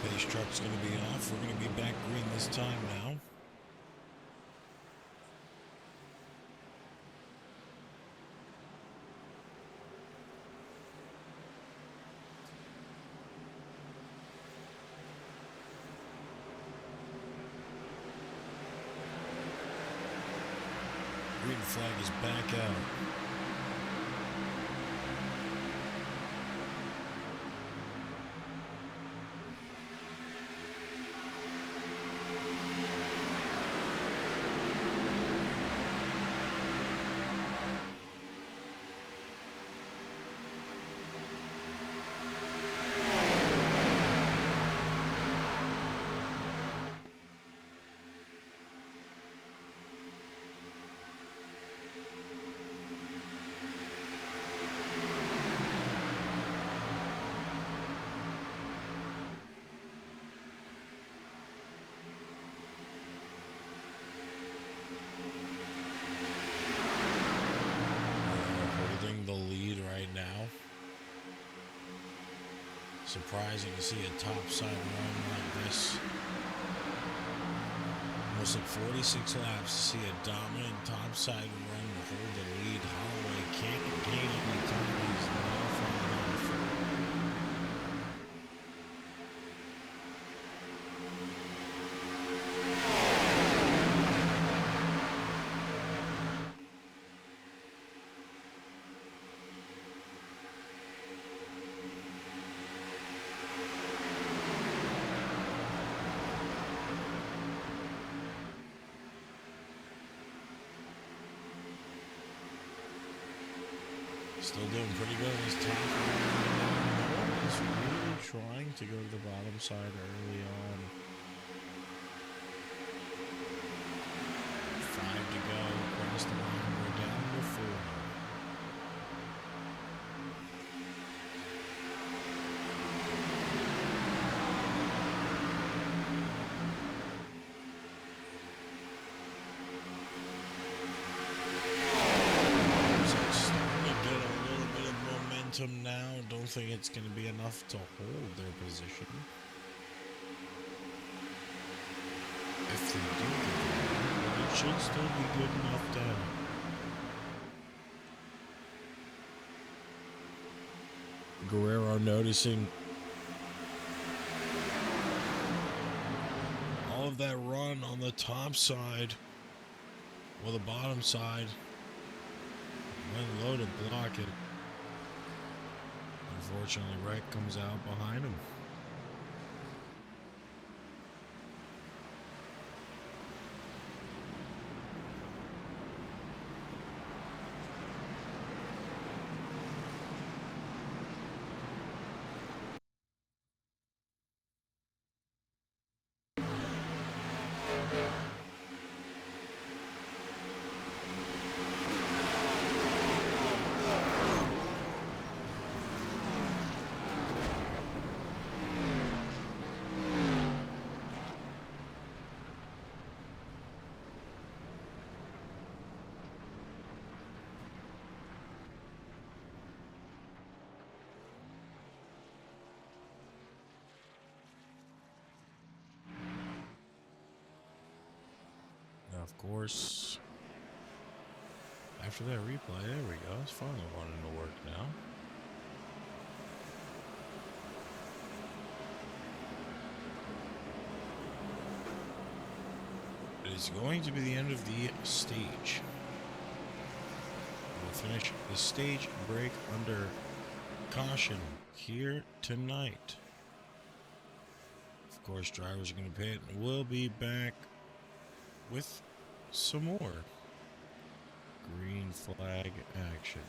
Pace truck's going to be off. We're going to be back green this time now. Green flag is back out. Surprising to see a topside run like this. Almost like 46 laps to see a dominant topside run to hold the lead. Holloway can't gain any time. He's now falling off. Still doing pretty good on his top. He's really trying to go to the bottom side early on. 5 to go. Across the line. We're down to 4. Now, don't think it's going to be enough to hold their position. If they do get it, it should still be good enough to help. Guerrero noticing all of that run on the top side or the bottom side. Went low to block it. Unfortunately, Wreck comes out behind him. Of course, after that replay, there we go. It's finally wanting to work now. It is going to be the end of the stage. We'll finish the stage break under caution here tonight. Of course, drivers are going to pit, and we'll be back with some more green flag action.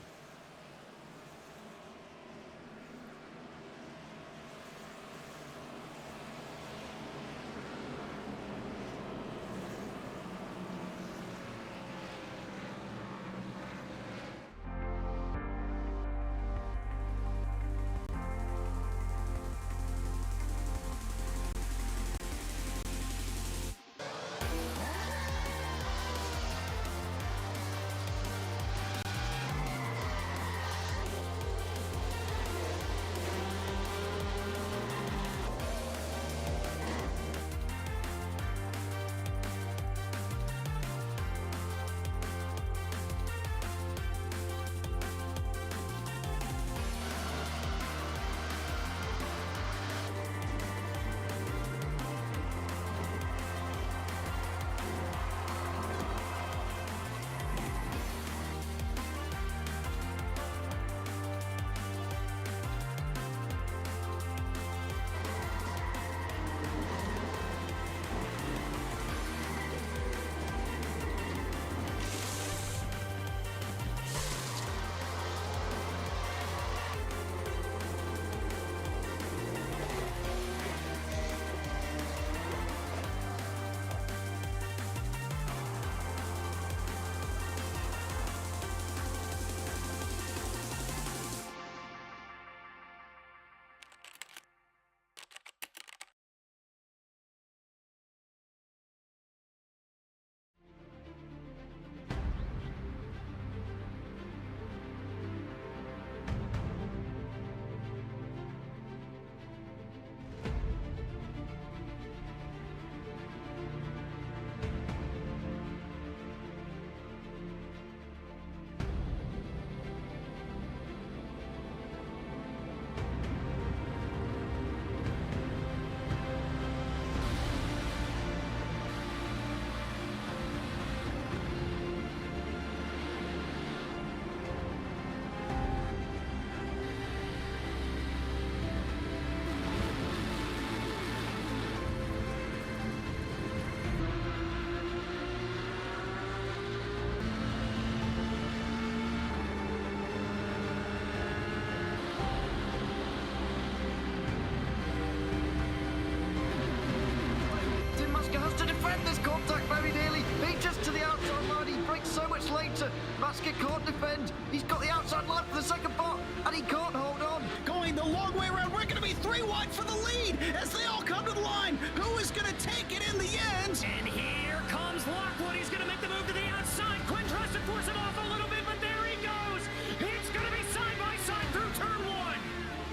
center. Maska can't defend. He's got the outside line for the second part, and he can't hold on. Going the long way around. We're going to be 3 wide for the lead as they all come to the line. Who is going to take it in the end? And here comes Lockwood. He's going to make the move to the outside. Quinn tries to force it off a little bit, but there he goes. It's going to be side by side through turn 1.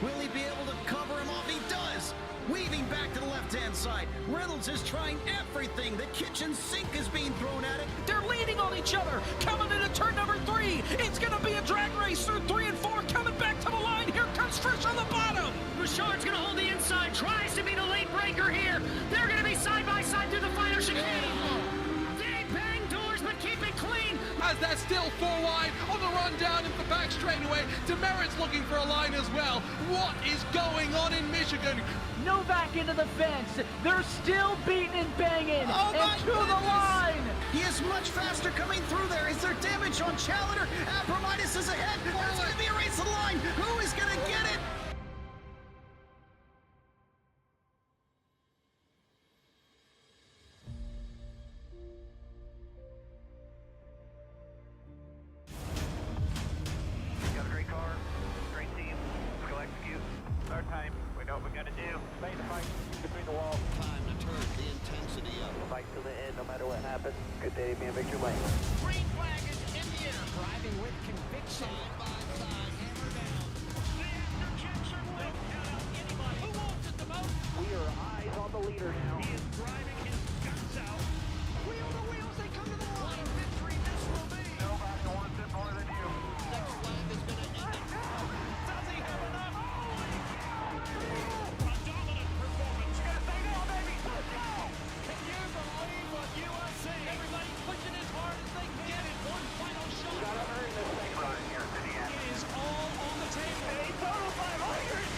Will he be able to cover him off? He does. Weaving back to the left-hand side. Reynolds is trying everything. The kitchen sink is being thrown at it. They're leaning on each other. Coming into turn number 3. It's going to be a drag race through 3 and 4. Coming back to the line. Here comes Frisch on the bottom. Bouchard's going to hold the inside. Tries to be the late breaker here. They're going to be side by side through the final chicane. They bang doors, but keep it clean. As they're still 4 wide on the run down into the back straightaway. Demerit's looking for a line as well. What is going on in Michigan? Novak into the fence. They're still beating and banging. And to the line. He is much faster coming through there. Is there damage on Challenger? Abramitis is ahead. There's going to be a race to the line. Who is going to get it? Got a great car, great team. Let's go execute. Our time. We know what we got to do. Stay in the fight between the walls. Time to turn the intensity up. Fight to the end, no matter what happens. Good day to be in Victory Lane. Green flag is in the air. Driving with conviction. Side by side, hammer down. The after-checks are lit. Count out anybody. Who wants it the most? We are eyes on the leader now. He is driving his guts out. Wheel to wheels, they come to the line. What a victory this will be. Nobody wants it more than you. Next flag is going to end it. Does he have enough? A dominant performance. Gotta stay down, baby. Let's go. Can you believe what you are seeing? Everybody pushing as hard as they can. It one final shot. Gotta earn this thing right here to the end. It is all on the table. A total 500.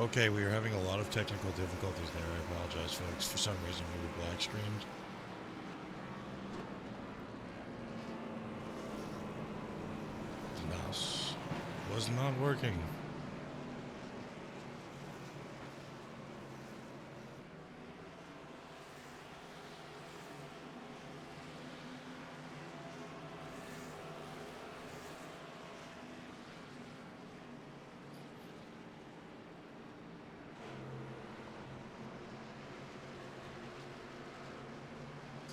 Okay, we are having a lot of technical difficulties there. I apologize, folks. For some reason, we were black screened. The mouse was not working.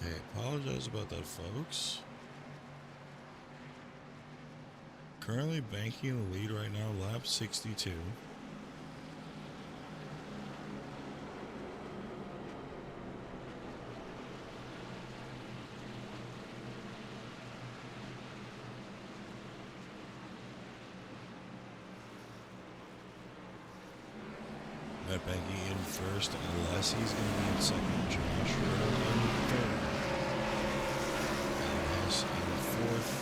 Okay, apologize about that, folks. Currently banking in the lead right now, lap 62. Matt Banky in first, unless he's going to be in second. Josh Riddle in third. Alice in fourth.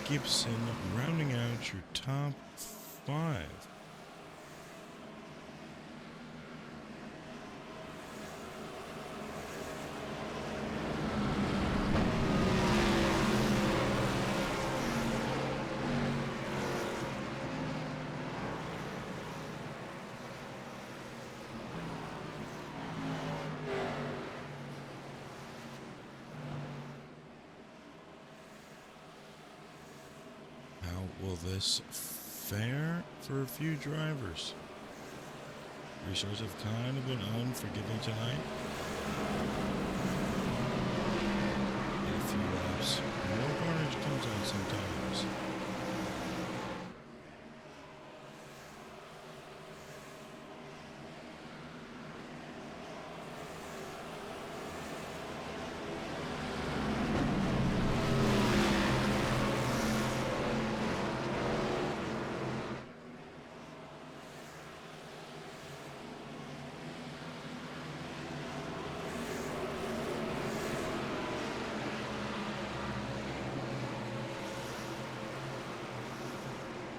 Gibson rounding out your top 5. Will this fare for a few drivers? Resources have kind of been unforgiving tonight. In a few laps, more carnage comes out sometimes.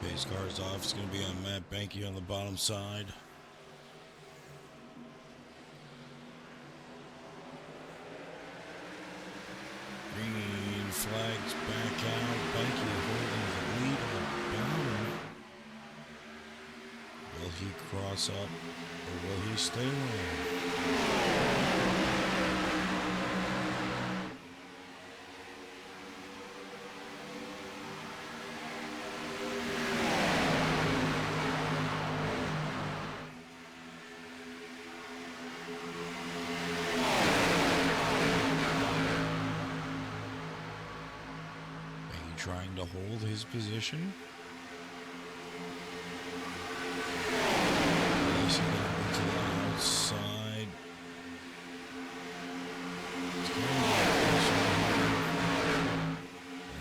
Pace car's off. It's going to be on Matt Banky on the bottom side. Green flags back out. Banky holding the lead on the bottom. Will he cross up or will he stay long? Trying to hold his position. Racing over to the outside.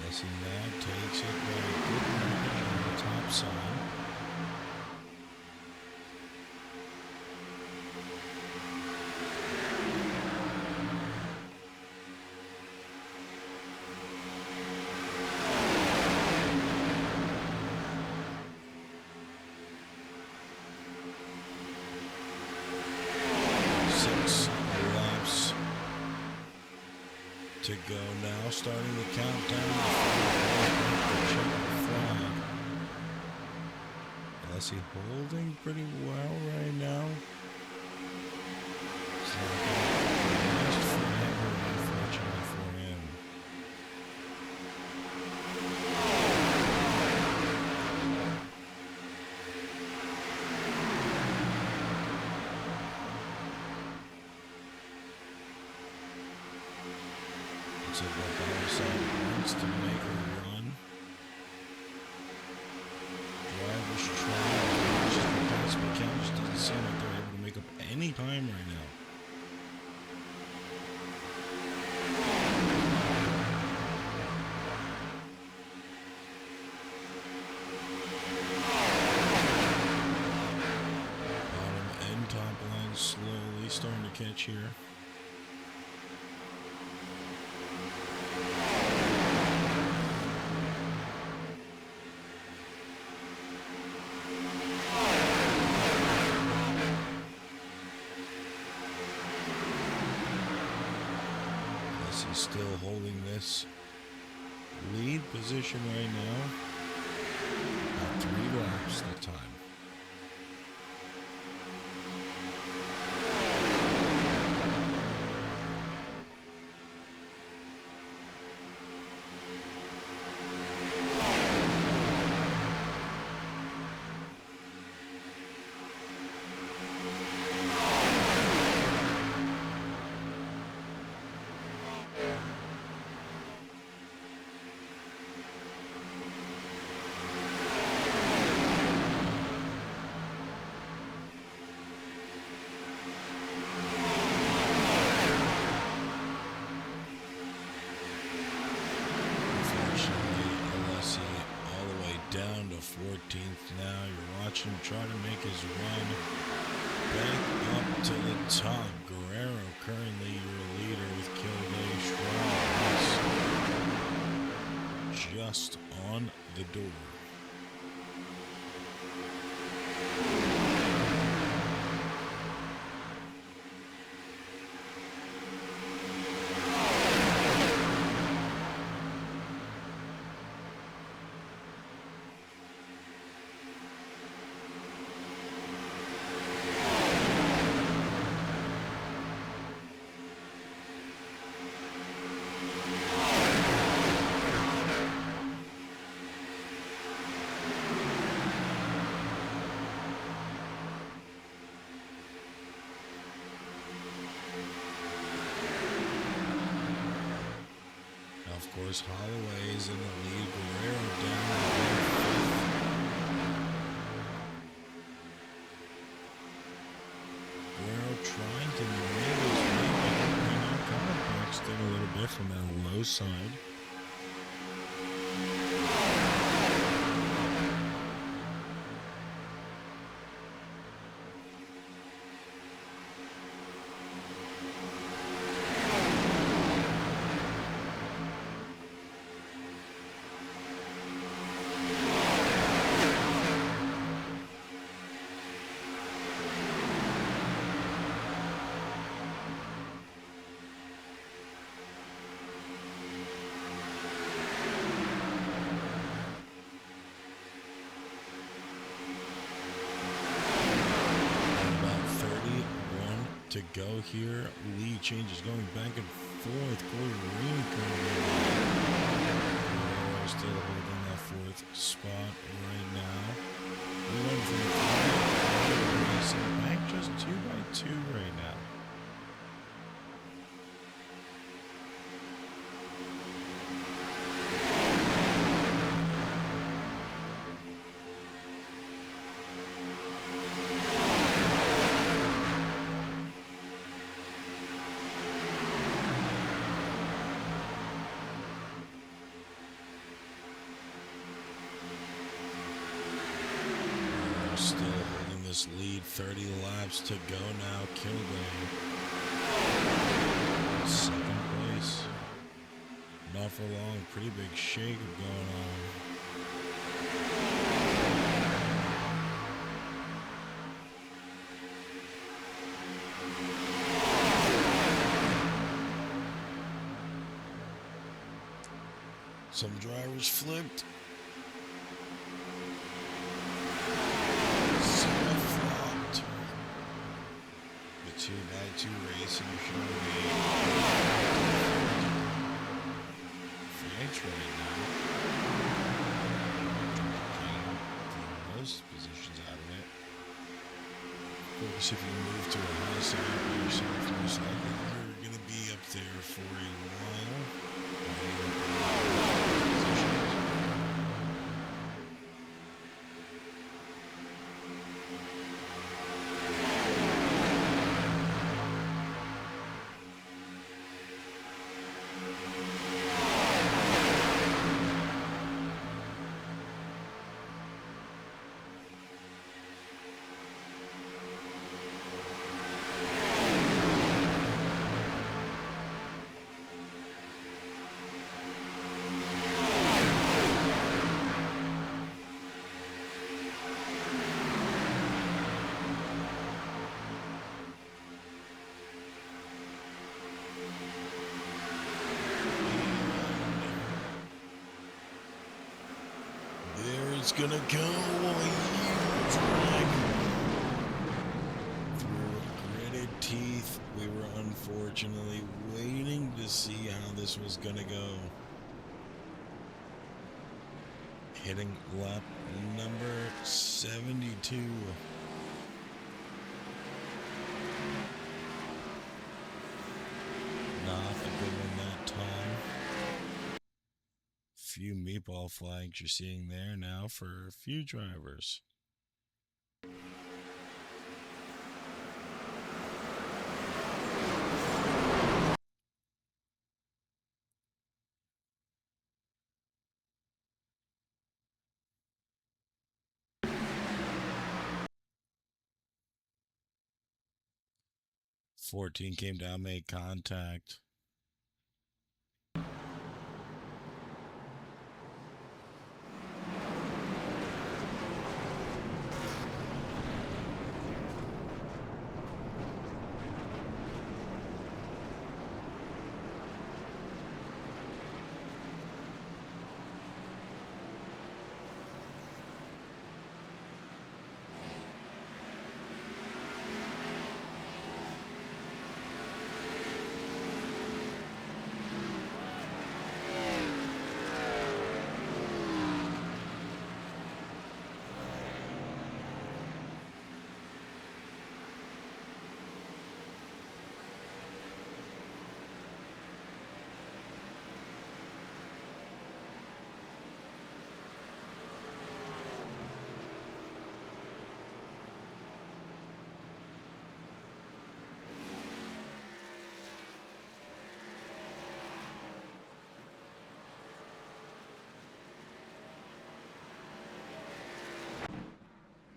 Racing that takes it by a good margin on the top side. To go now, starting the countdown. Unless he's holding pretty well right now. It's not last forever, unfortunately for him. Looks like the bottom side wants to make a run. Drivers trying as much as they possibly can. Just doesn't seem like they're able to make up any time right now. Bottom and top line slowly starting to catch here. still holding this lead position right now. About 3 laps the time. Down to 14th now. You're watching him try to make his run back up to the top. Guerrero currently your leader with Kildare Strauss just on the door. Of course, Holloway is in the lead. Guerrero down. Guerrero trying to make his way back. Kind of boxed in a little bit from that low side. To go here, lead changes going back and forth. Corey Green still holding that 4th spot right now. We went from the back just 2 by 2 right now. Still holding this lead, 30 laps to go now. Kildare, 2nd place. Not for long, pretty big shake going on. Some drivers flipped. The 2 by 2 racing showing French right now. Taking most positions out of it. Of course, if you move to a high side by yourself, most likely you're going to be up there for a while. it's gonna go while you drag through gritted teeth. We were unfortunately waiting to see how this was gonna go. Hitting lap number 72. Not a good one that time. Few meatball flags you're seeing there now for a few drivers. "14 came down, made contact.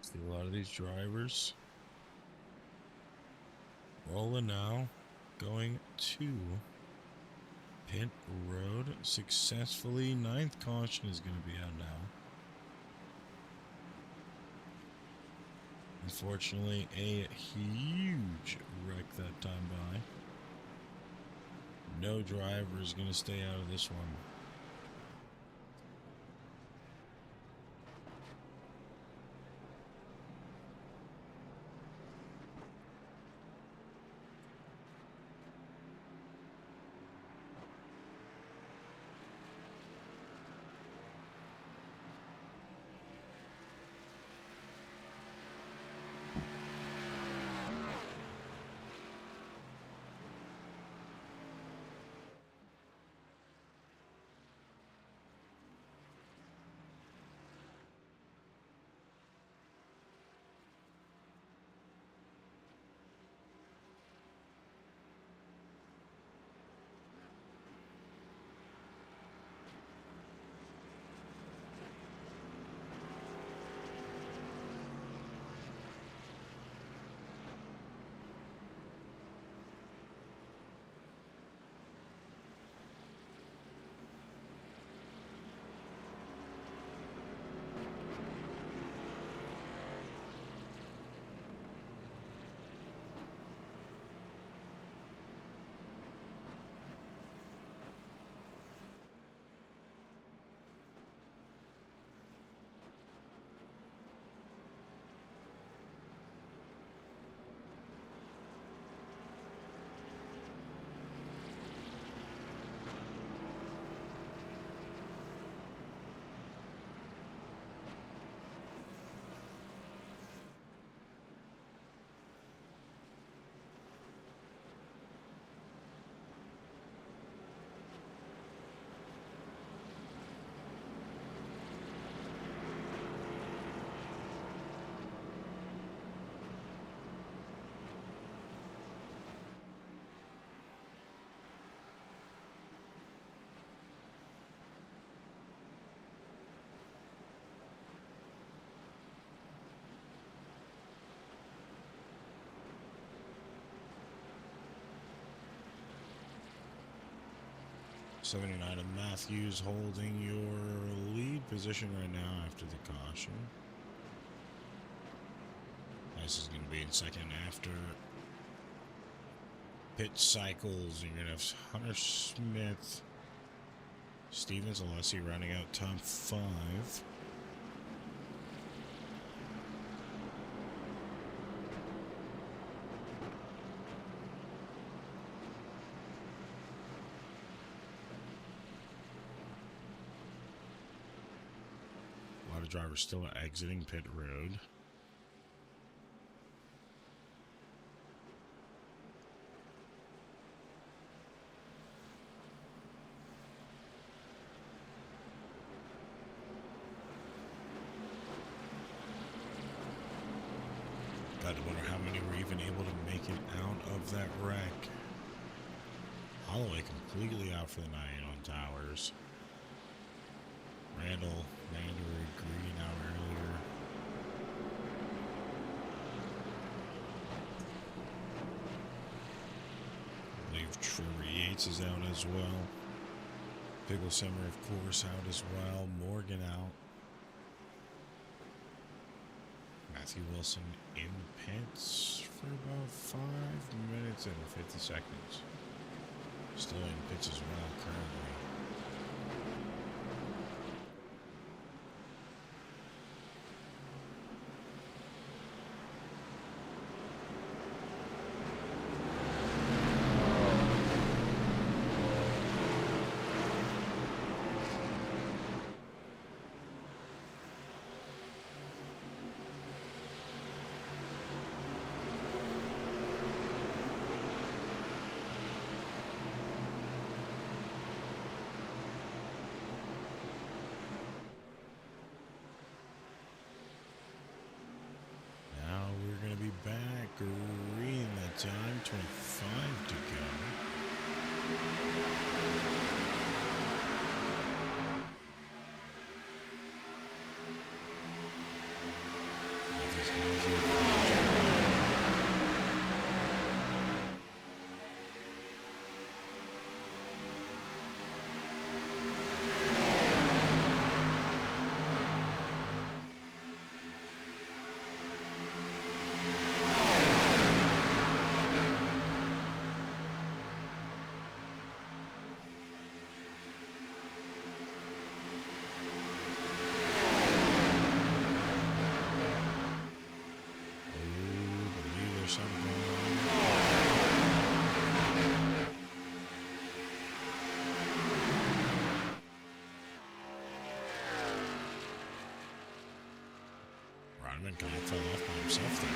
See a lot of these drivers rolling now, going to pit road successfully. 9th caution is going to be out now. Unfortunately, a huge wreck that time by. No driver is going to stay out of this one. '79 of Matthews holding your lead position right now after the caution. This is going to be in second after pit cycles. You're going to have Hunter Smith, Stevens, Alessi rounding out top 5. lot of drivers still exiting pit road. Got to wonder how many were even able to make it out of that wreck. Holloway completely out for the night on towers. Randall, Mandarin, Green out earlier. I believe Trevor Yates is out as well. Pickle Simmer, of course, out as well. Morgan out. Matthew Wilson in the pits for about 5 minutes and 50 seconds. Still in pits as well currently. Back, green that time, 25 to go. Rodman kind of fell off by himself there.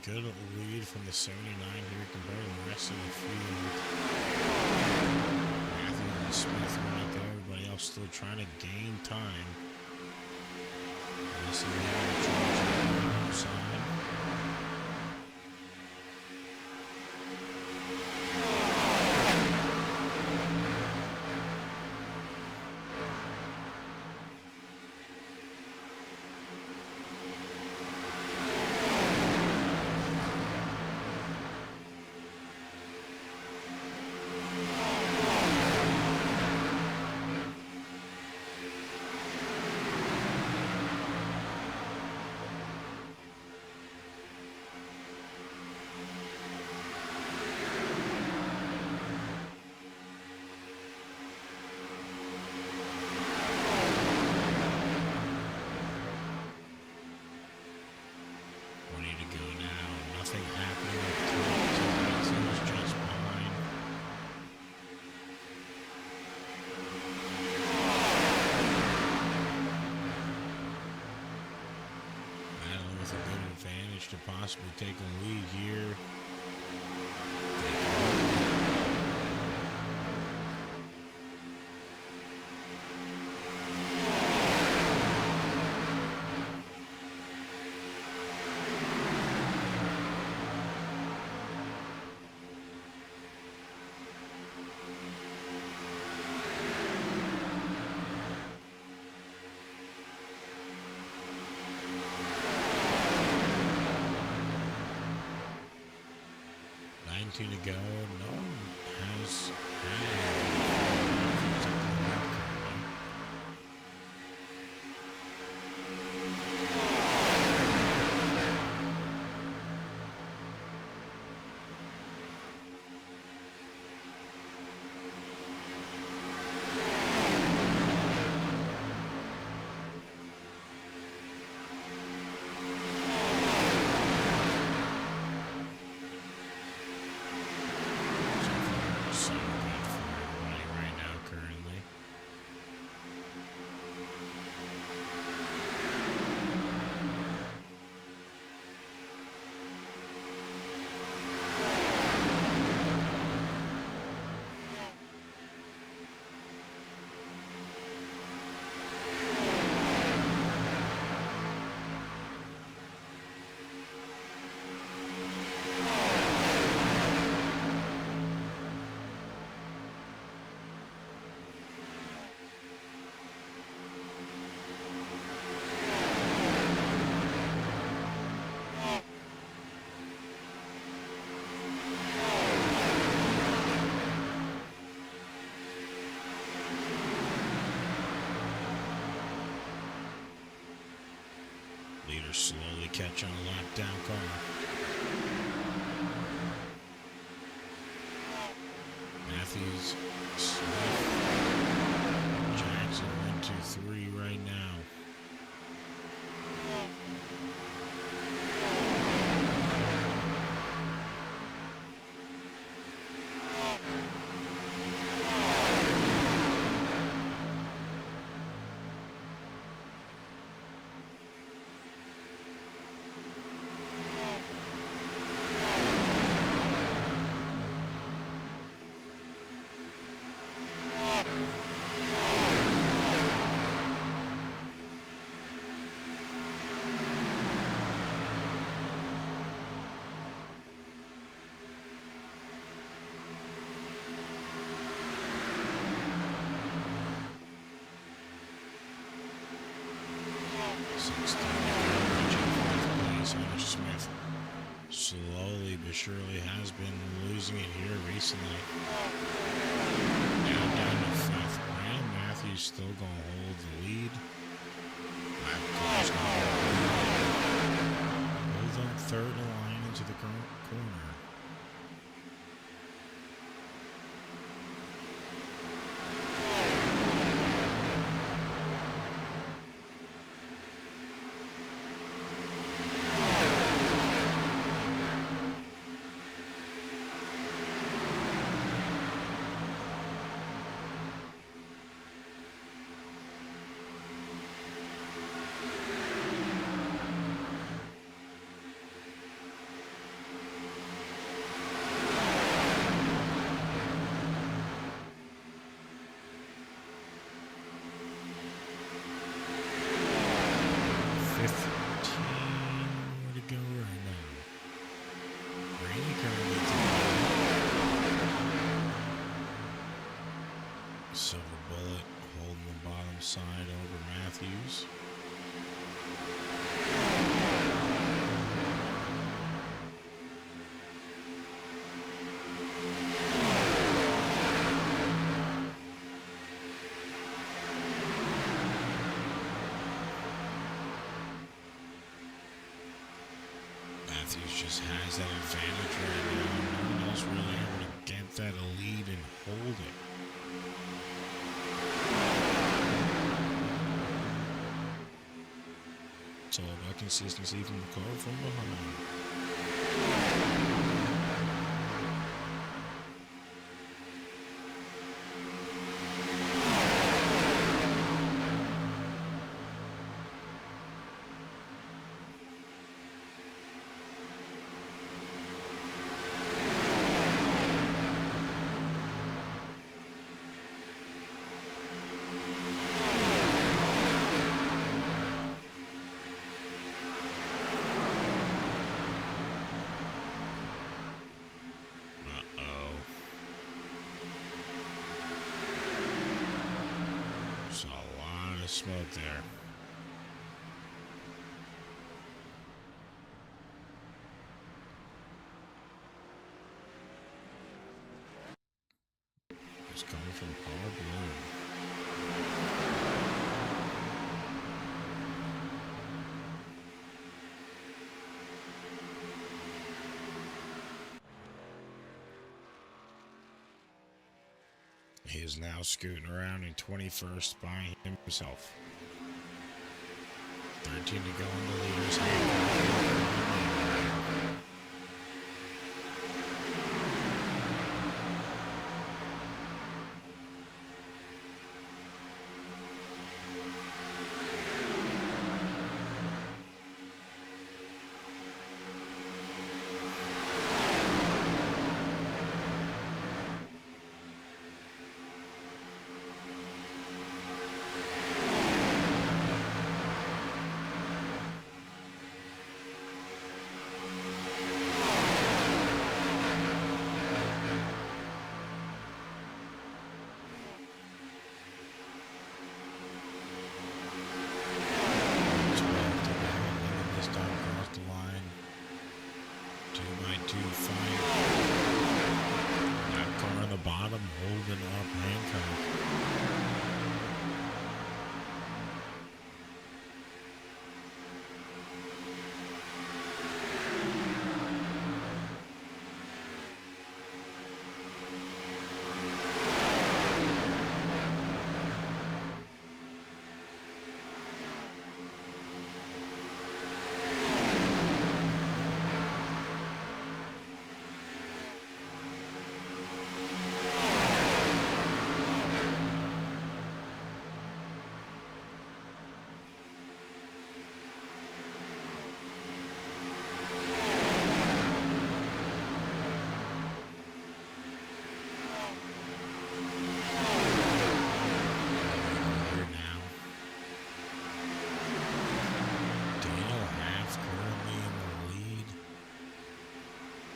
Good lead from the 79 here compared to the rest of the field. Matthew and Smith right there. Everybody else still trying to gain time. This is the outside. to possibly take a lead here. To go. No one has leaders slowly catch on a lockdown car. Matthews, Smith, Jackson, 1, 2, 3 right now. Smith slowly but surely has been losing it here recently. Now down to fifth. Brandon Matthews still going to hold the lead. Hold on third line into the corner. Silver Bullet holding the bottom side over Matthews. Matthews just has that advantage right now. No one else really able to get that lead and hold it. It's all about consistency from the car from behind. smoke there. It's coming from Paul Bloom. He is now scooting around in 21st by himself. 13 to go in the leader's hand.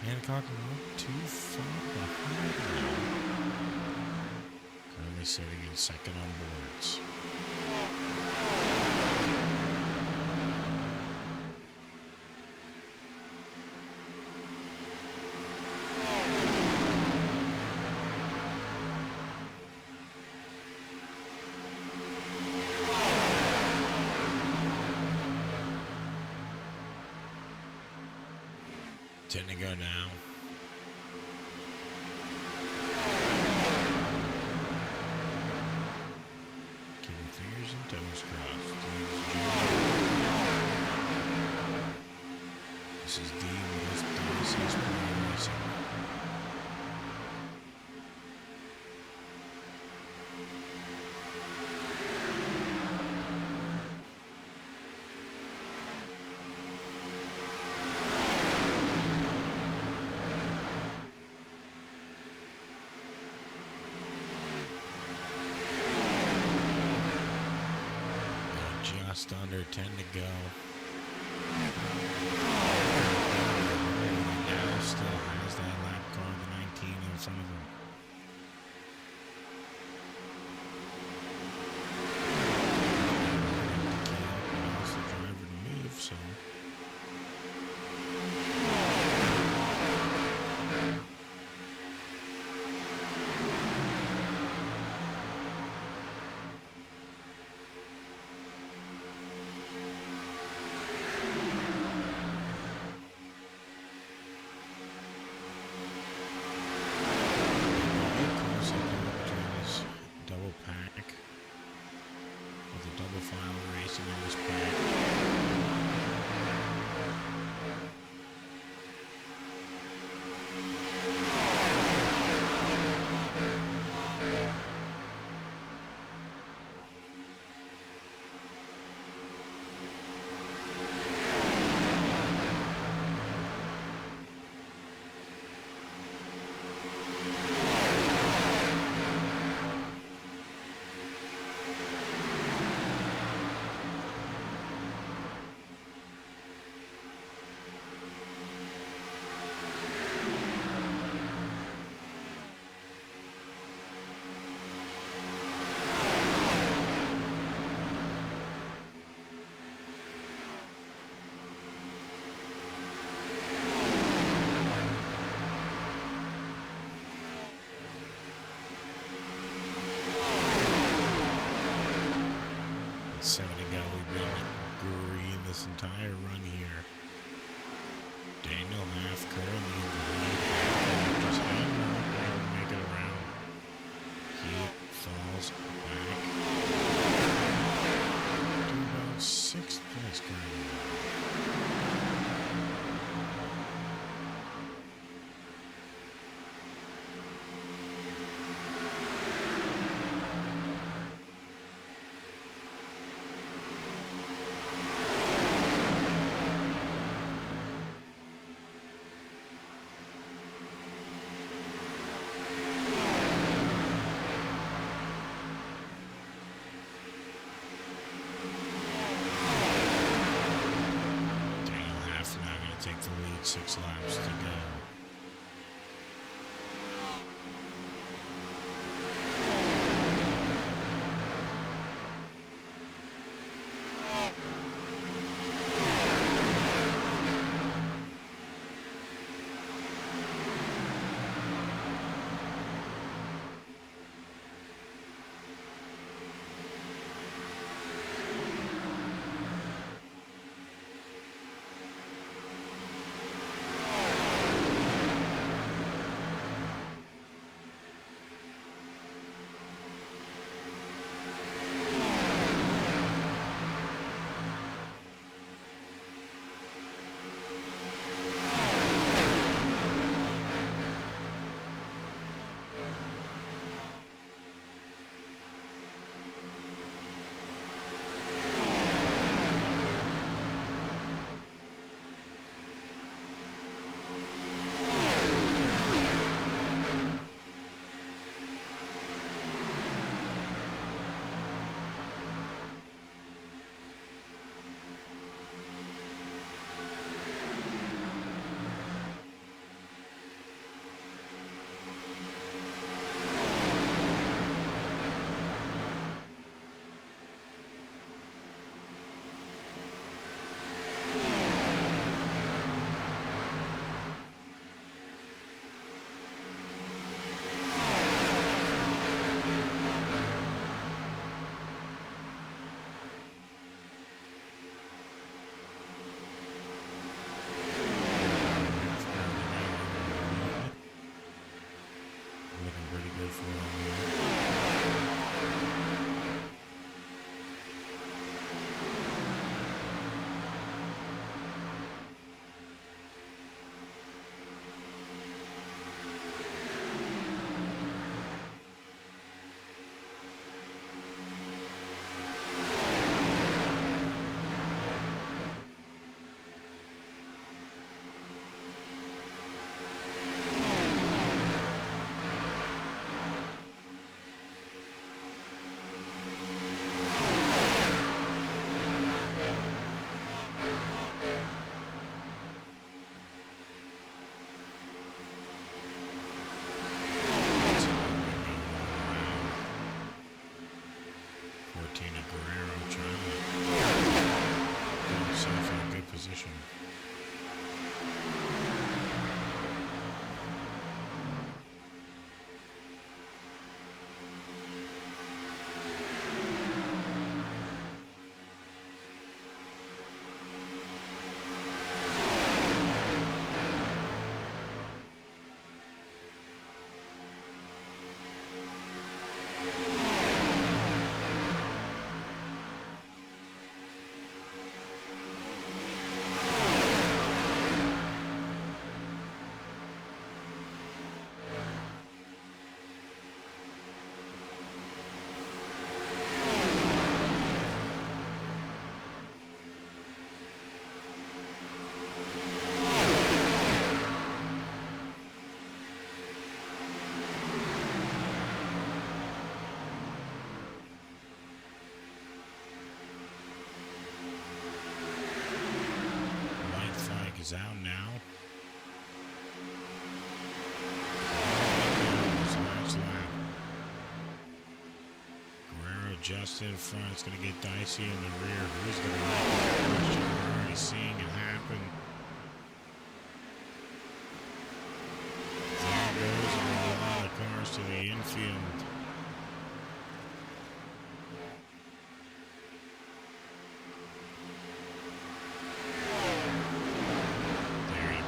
Hancock not too far behind now. Currently sitting in second on boards. Ten to go now. Keeping fingers and toes crossed. This is D with Asphalt Racing. Just under 10 to go. Now still has that lap car, the 19 in front of him. Can't allows the driver to move, so. 7 to go. We've been green this entire run here. Daniel half currently in the lead. Just make it around. He falls back. Do about 6th place currently. Take the lead, 6 laps to go. is out now. Last lap. Guerrero just in front. It's going to get dicey in the rear. Who's going to win? We're already seeing it happen. There goes a lot of cars to the infield.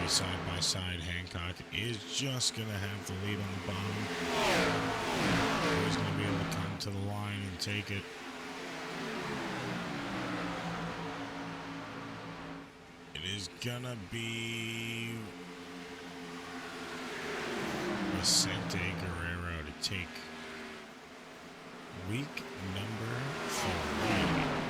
be side by side. Hancock is just going to have the lead on the bottom. He's going to be able to come to the line and take it. It is going to be Vicente Guerrero to take week number 3.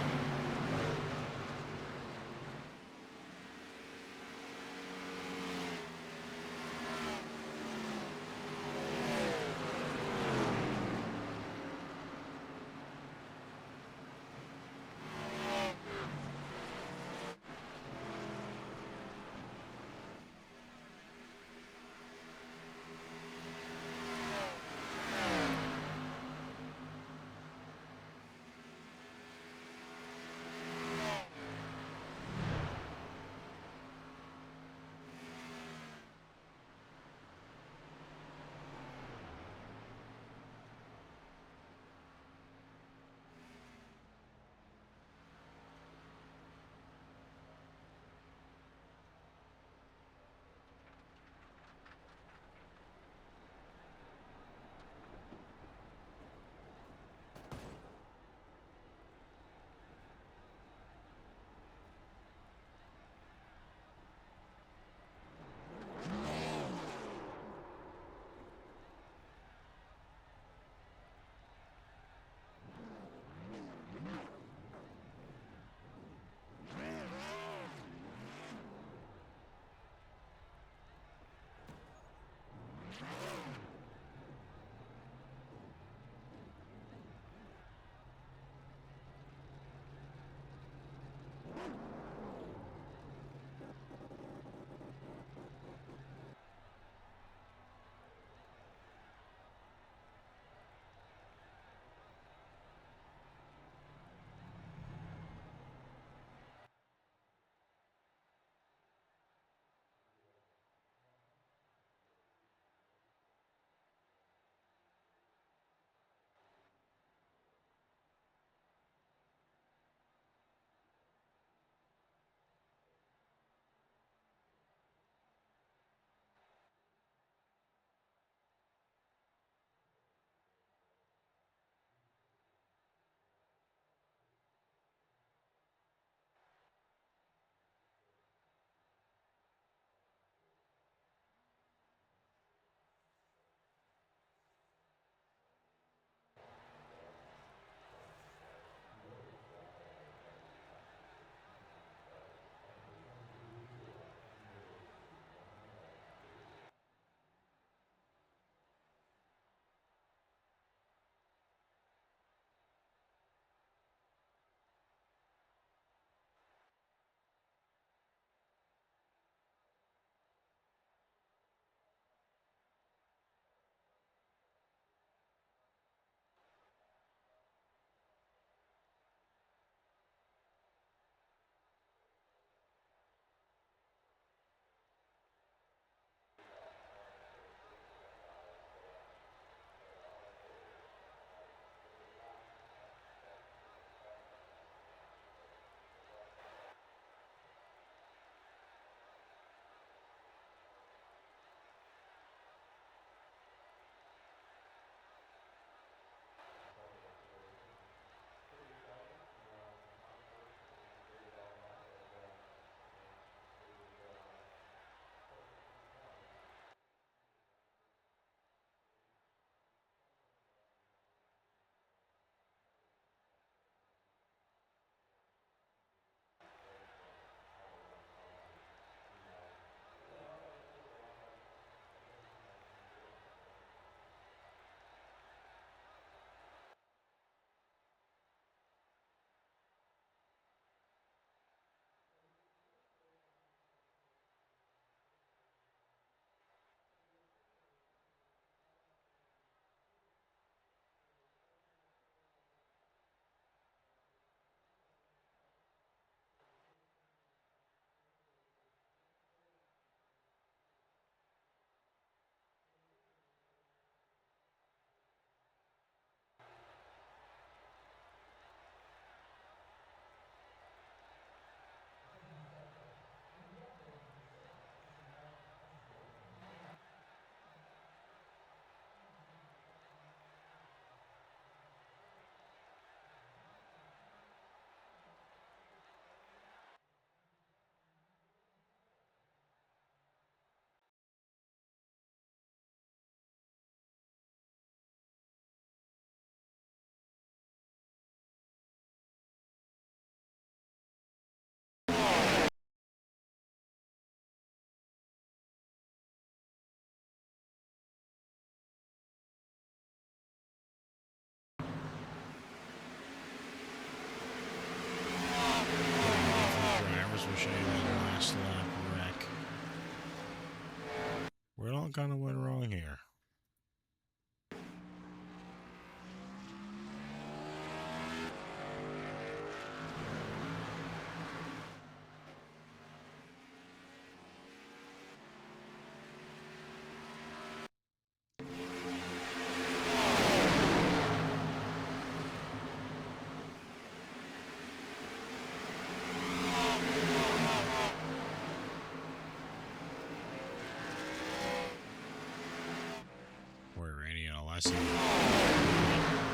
kind of went wrong here?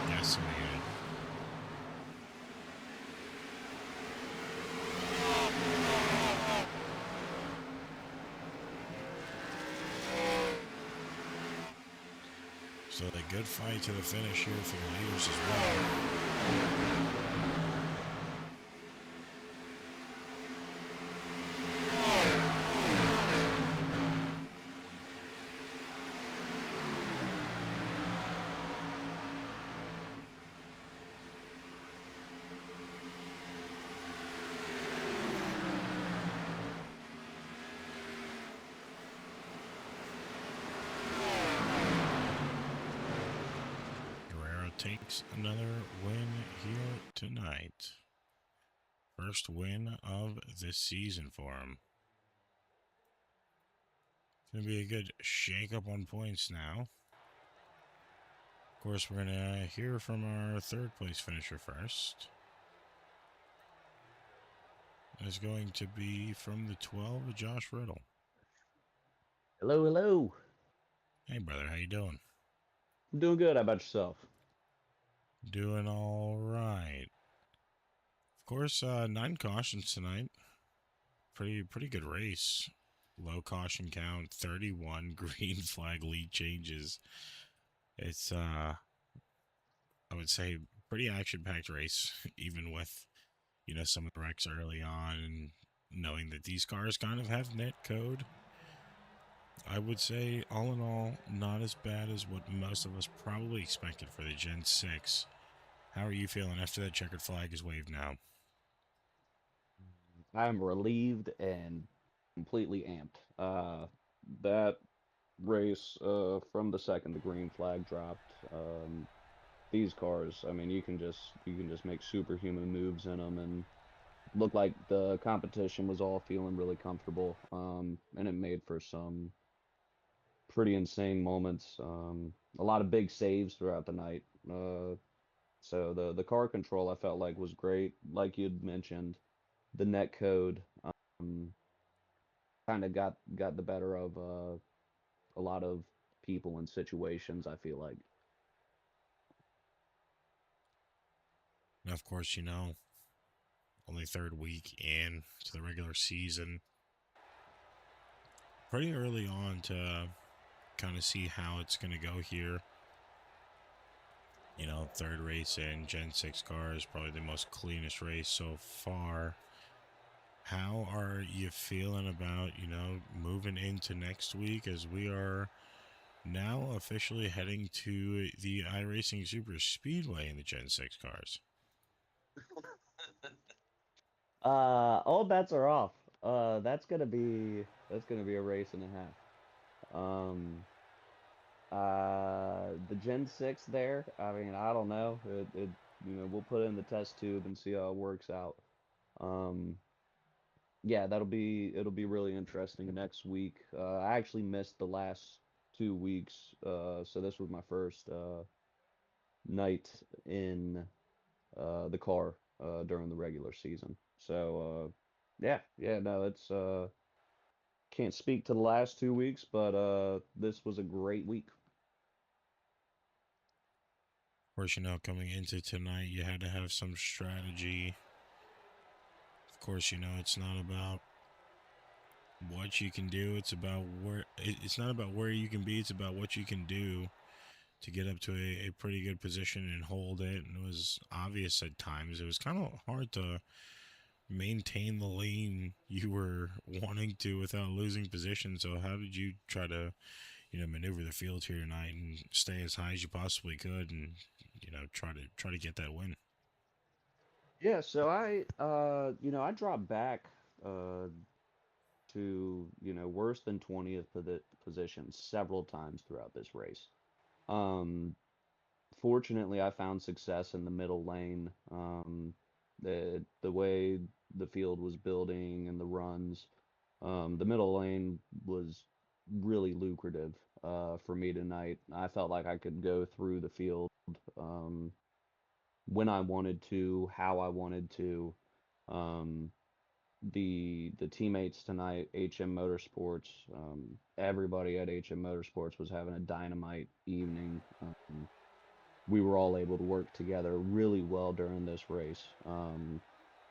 Decimated. So a good fight to the finish here for the leaders as well. Takes another win here tonight. First win of the season for him. It's going to be a good shake-up on points now. Of course, we're going to hear from our third place finisher first. It's going to be from the 12, Josh Riddle. Hello, hello. Hey, brother, how you doing? I'm doing good. How about yourself? Doing all right. Of course, 9 cautions tonight. Pretty good race. Low caution count, 31 green flag lead changes. It's I would say pretty action-packed race, even with, you know, some of the wrecks early on, and knowing that these cars kind of have net code. I would say, all in all, not as bad as what most of us probably expected for the Gen 6. How are you feeling after that checkered flag is waved now? I'm relieved and completely amped. That race, from the second the green flag dropped, these cars, I mean, you can just make superhuman moves in them, and looked like the competition was all feeling really comfortable. And it made for some pretty insane moments. A lot of big saves throughout the night. So the car control I felt like was great. Like you'd mentioned, the net code kind of got the better of a lot of people and situations, I feel like. And of course, you know, only third week in to the regular season. Pretty early on to kind of see how it's going to go here. You know, third race in, Gen 6 car is probably the most cleanest race so far. How are you feeling about, you know, moving into next week, as we are now officially heading to the iRacing Super Speedway in the Gen 6 cars? All bets are off. That's gonna be a race and a half. The Gen 6 there, I mean, I don't know. We'll put it in the test tube and see how it works out. Um, yeah, it'll be really interesting next week. I actually missed the last 2 weeks, so this was my first night in the car during the regular season. So no, it's can't speak to the last 2 weeks, but this was a great week. Of course, you know, coming into tonight, you had to have some strategy. Of course, you know, it's not about what you can do. It's about where. It's not about where you can be. It's about what you can do to get up to a pretty good position and hold it. And it was obvious at times. It was kind of hard to maintain the lane you were wanting to without losing position. So how did you try to, you know, maneuver the field here tonight and stay as high as you possibly could, and, you know, try to get that win? Yeah, so I dropped back to, worse than 20th position several times throughout this race. Um, Fortunately, I found success in the middle lane. The way the field was building and the runs, the middle lane was really lucrative for me tonight. I felt like I could go through the field um, when I wanted to, how I wanted to. Um, the teammates tonight, HM Motorsports, everybody at HM Motorsports was having a dynamite evening. We were all able to work together really well during this race,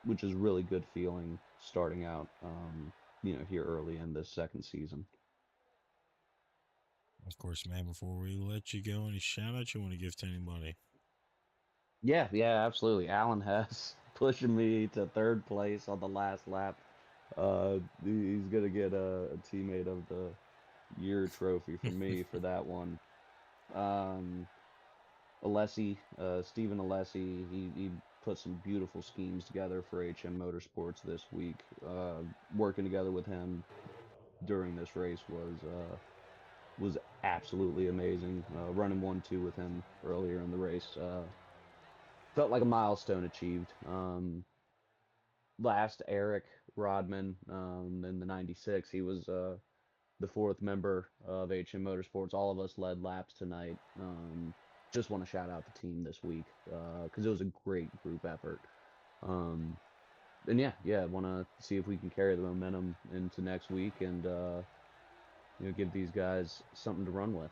which is really good feeling starting out, here early in this second season. Of course, man, before we let you go, any shout outs you want to give to anybody? Yeah, absolutely. Alan Hess pushing me to third place on the last lap. He's gonna get a teammate of the year trophy from me for that one. Alessi, Stephen Alessi, he put some beautiful schemes together for HM Motorsports this week. Working together with him during this race was absolutely amazing. Running 1-2 with him earlier in the race felt like a milestone achieved. Last Eric Rodman in the 96, he was the fourth member of HM Motorsports. All of us led laps tonight. Just want to shout out the team this week because it was a great group effort. And yeah, want to see if we can carry the momentum into next week and give these guys something to run with.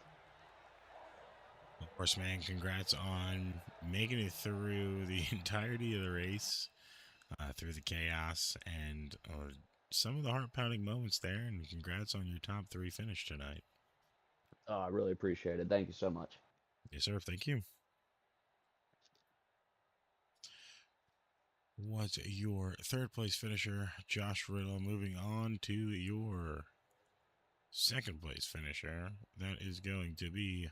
Of course, man, congrats on making it through the entirety of the race, through the chaos and some of the heart-pounding moments there, and congrats on your top 3 finish tonight. Oh, I really appreciate it. Thank you so much. Yes, sir. Thank you. What's your third place finisher, Josh Riddle, moving on to your second place finisher? That is going to be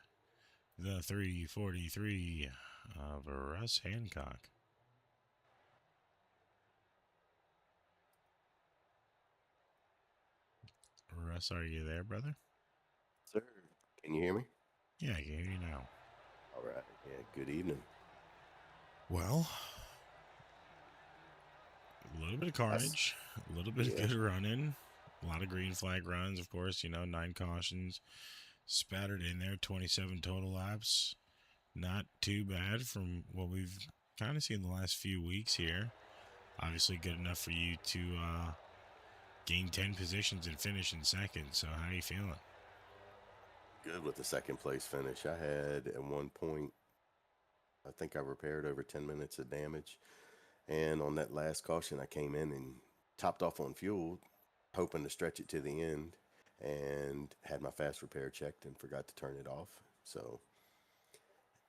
the 343 of Russ Hancock. Russ, are you there, brother? Sir, can you hear me? Yeah, I can hear you now. All right. Yeah, good evening. Well, a little bit of carnage, a little bit of good running, a lot of green flag runs, of course, 9 cautions spattered in there, 27 total laps. Not too bad from what we've kind of seen the last few weeks here. Obviously good enough for you to gain 10 positions and finish in second. So how are you feeling? Good with the second place finish. I had at one point, I think I repaired over 10 minutes of damage. And on that last caution, I came in and topped off on fuel, hoping to stretch it to the end, and had my fast repair checked and forgot to turn it off. So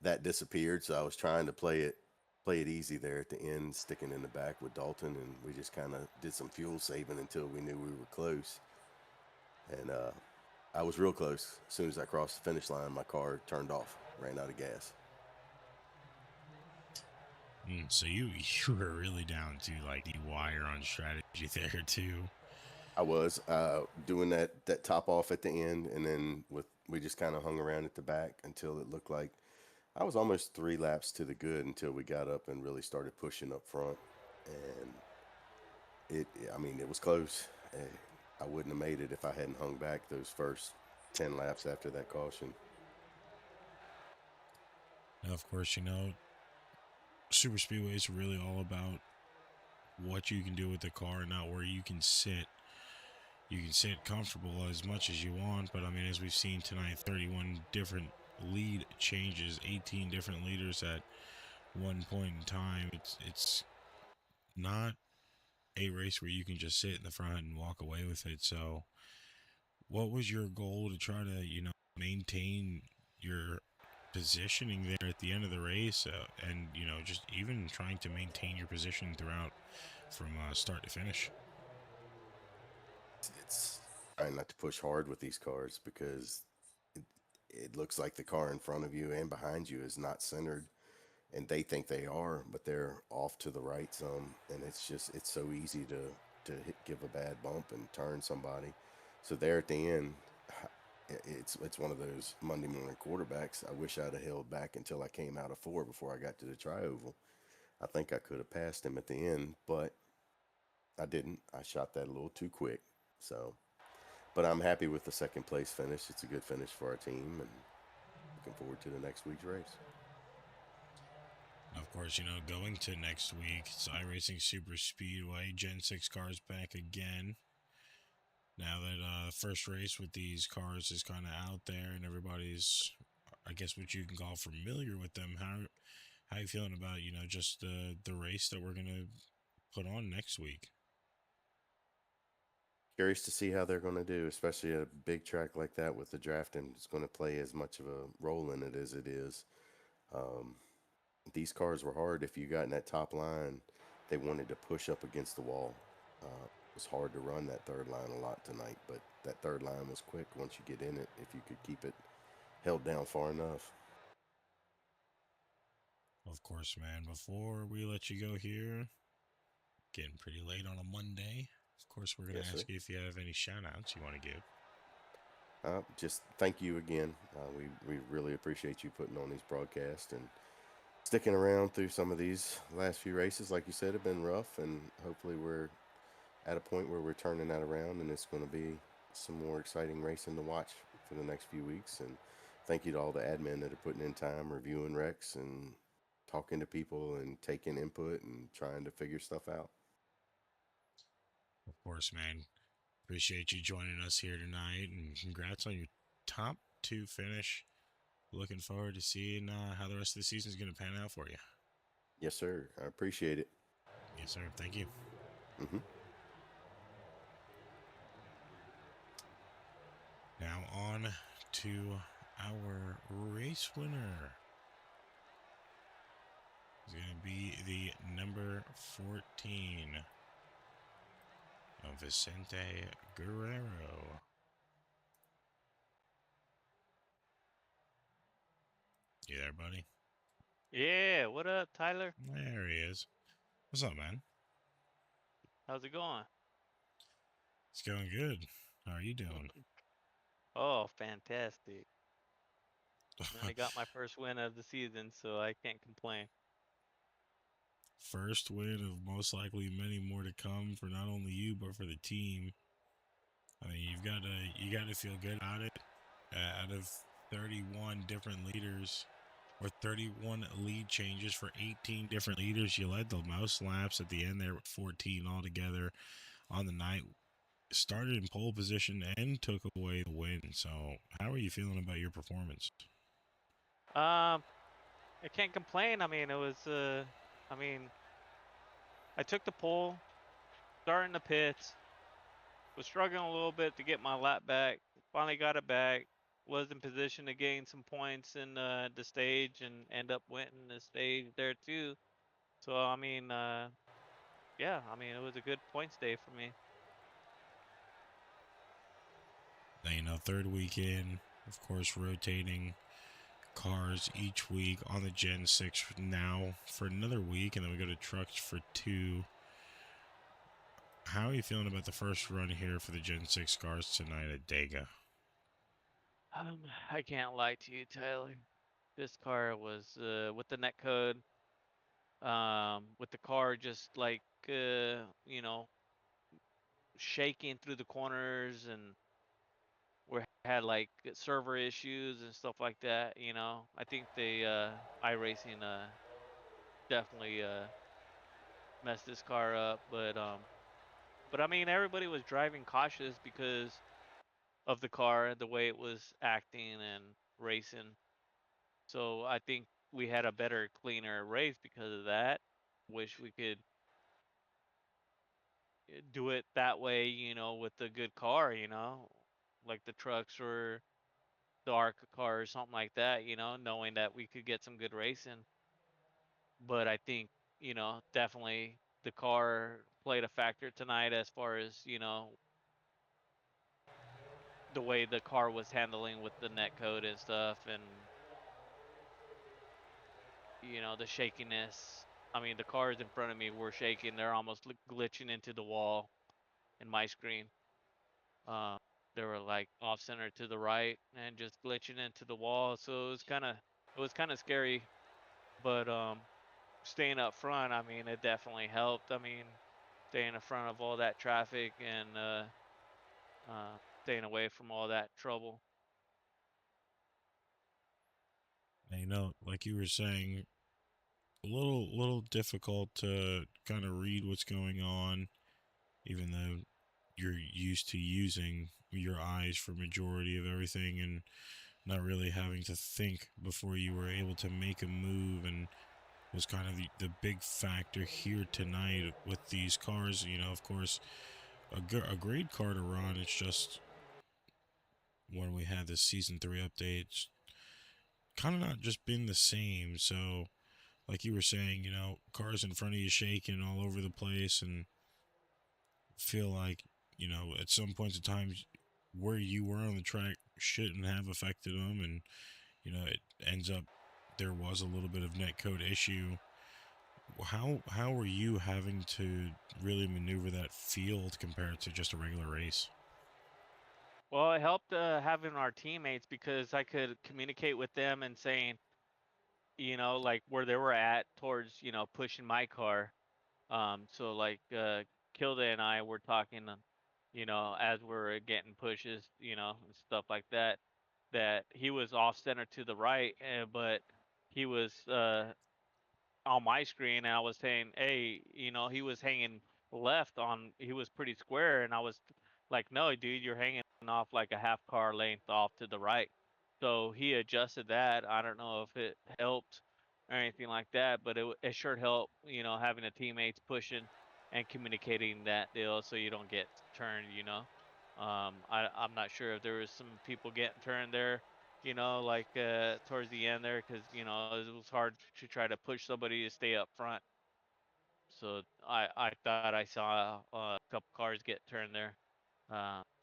that disappeared. So I was trying to play it easy there at the end, sticking in the back with Dalton, and we just kind of did some fuel saving until we knew we were close. And I was real close. As soon as I crossed the finish line, my car turned off, ran out of gas. So you were really down to like the wire on strategy there too. I was doing that top off at the end, and then we just kind of hung around at the back until it looked like I was almost 3 laps to the good until we got up and really started pushing up front. And it was close. I wouldn't have made it if I hadn't hung back those first 10 laps after that caution. Now, of course, super speedway is really all about what you can do with the car, not where you can sit. You can sit comfortable as much as you want, but as we've seen tonight, 31 different lead changes, 18 different leaders at one point in time. It's not a race where you can just sit in the front and walk away with it. So what was your goal to try to maintain your positioning there at the end of the race, and just even trying to maintain your position throughout from start to finish? It's trying not to push hard with these cars because it looks like the car in front of you and behind you is not centered, and they think they are, but they're off to the right some, and it's so easy to give a bad bump and turn somebody. So there at the end, it's one of those Monday morning quarterbacks. I wish I'd have held back until I came out of 4 before I got to the tri-oval. I think I could have passed him at the end, but I didn't. I shot that a little too quick. So, but I'm happy with the second place finish. It's a good finish for our team, and looking forward to the next week's race. Of course, going to next week, it's iRacing Super Speedway. Gen 6 cars back again. Now that the first race with these cars is kind of out there and everybody's, I guess what you can call familiar with them, how you feeling about, just the race that we're going to put on next week? Curious to see how they're going to do, especially at a big track like that with the drafting. It's going to play as much of a role in it as it is. These cars were hard. If you got in that top line, they wanted to push up against the wall. It was hard to run that third line a lot tonight, but that third line was quick once you get in it, if you could keep it held down far enough. Of course, man. Before we let you go here, getting pretty late on a Monday. Of course, we're going to ask you if you have any shout-outs you want to give. Just thank you again. We really appreciate you putting on these broadcasts and sticking around through some of these last few races. Like you said, have been rough, and hopefully we're at a point where we're turning that around, and it's going to be some more exciting racing to watch for the next few weeks. And thank you to all the admin that are putting in time reviewing wrecks and talking to people and taking input and trying to figure stuff out. Of course, man. Appreciate you joining us here tonight, and congrats on your top 2 finish. Looking forward to seeing how the rest of the season is going to pan out for you. Yes, sir. I appreciate it. Yes, sir. Thank you. Now on to our race winner. It's going to be the number 14 of Vicente Guerrero. You there, buddy? Yeah, what up, Tyler? There he is. What's up, man? How's it going? It's going good. How are you doing? Oh, fantastic. I got my first win of the season, so I can't complain. First win of most likely many more to come for not only you but for the team. I mean, you got to feel good about it. Out of 31 different leaders, or 31 lead changes for 18 different leaders, you led the most laps at the end there with 14 altogether on the night. Started in pole position and took away the win. So, how are you feeling about your performance? I can't complain. I mean, it was, I took the pole, starting the pits, was struggling a little bit to get my lap back. Finally got it back. Was in position to gain some points in the stage and end up winning the stage there too. So, yeah, it was a good points day for me. Now, third weekend, of course, rotating cars each week on the Gen 6 now for another week, and then we go to trucks for 2. How are you feeling about the first run here for the Gen 6 cars tonight at DEGA? I can't lie to you, Tyler. This car was with the net code, with the car just like shaking through the corners, and we had like server issues and stuff like that. I think the iRacing definitely messed this car up, but everybody was driving cautious because of the car, the way it was acting and racing. So I think we had a better, cleaner race because of that. Wish we could do it that way, with the good car, like the trucks or the ARCA car or something like that, knowing that we could get some good racing. But I think, definitely the car played a factor tonight as far as, the way the car was handling with the net code and stuff, and the shakiness. The cars in front of me were shaking. They're almost glitching into the wall. in my screen. Um, they were like off center to the right and just glitching into the wall. So it was kind of scary. But staying up front, I mean, it definitely helped. I mean, staying in front of all that traffic and staying away from all that trouble. And, you know, like you were saying, a little difficult to kind of read what's going on, even though you're used to using your eyes for majority of everything and not really having to think before you were able to make a move, and was kind of the big factor here tonight with these cars. You know, of course, a great car to run. It's just when we had this season 3 update, it's kind of not just been the same. So like you were saying, you know, cars in front of you shaking all over the place, and feel like, you know, at some points in time where you were on the track shouldn't have affected them, and you know, it ends up there was a little bit of netcode issue. How were you having to really maneuver that field compared to just a regular race? Well, it helped having our teammates because I could communicate with them and saying, you know, like where they were at towards, you know, pushing my car. So like Kilda and I were talking, you know, as we're getting pushes, you know, and stuff like that, that he was off center to the right, but he was on my screen, and I was saying, hey, you know, he was hanging left on, he was pretty square, and I was like, no, dude, you're hanging off like a half car length off to the right. So he adjusted that. I don't know if it helped or anything like that, but it sure helped, you know, having the teammates pushing and communicating that deal so you don't get turned, you know. I'm not sure if there was some people getting turned there, you know, like towards the end there, because you know it was hard to try to push somebody to stay up front. So I thought I saw a couple cars get turned there.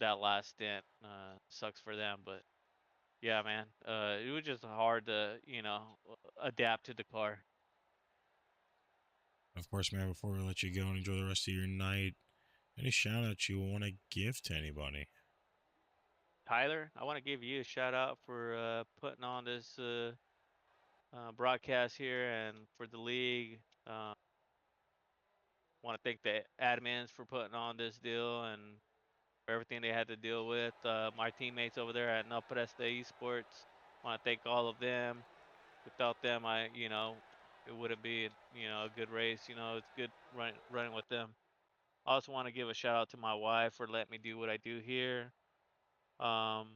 That last stint sucks for them, but yeah, man, it was just hard to, you know, adapt to the car. Of course, man, before we let you go and enjoy the rest of your night, any shout outs you want to give to anybody? Tyler, I want to give you a shout out for putting on this broadcast here and for the league. Want to thank the admins for putting on this deal and for everything they had to deal with. My teammates over there at No Presta Esports, want to thank all of them. Without them, you know, it wouldn't be, you know, a good race. You know, it's good running with them. I also want to give a shout out to my wife for letting me do what I do here. Um,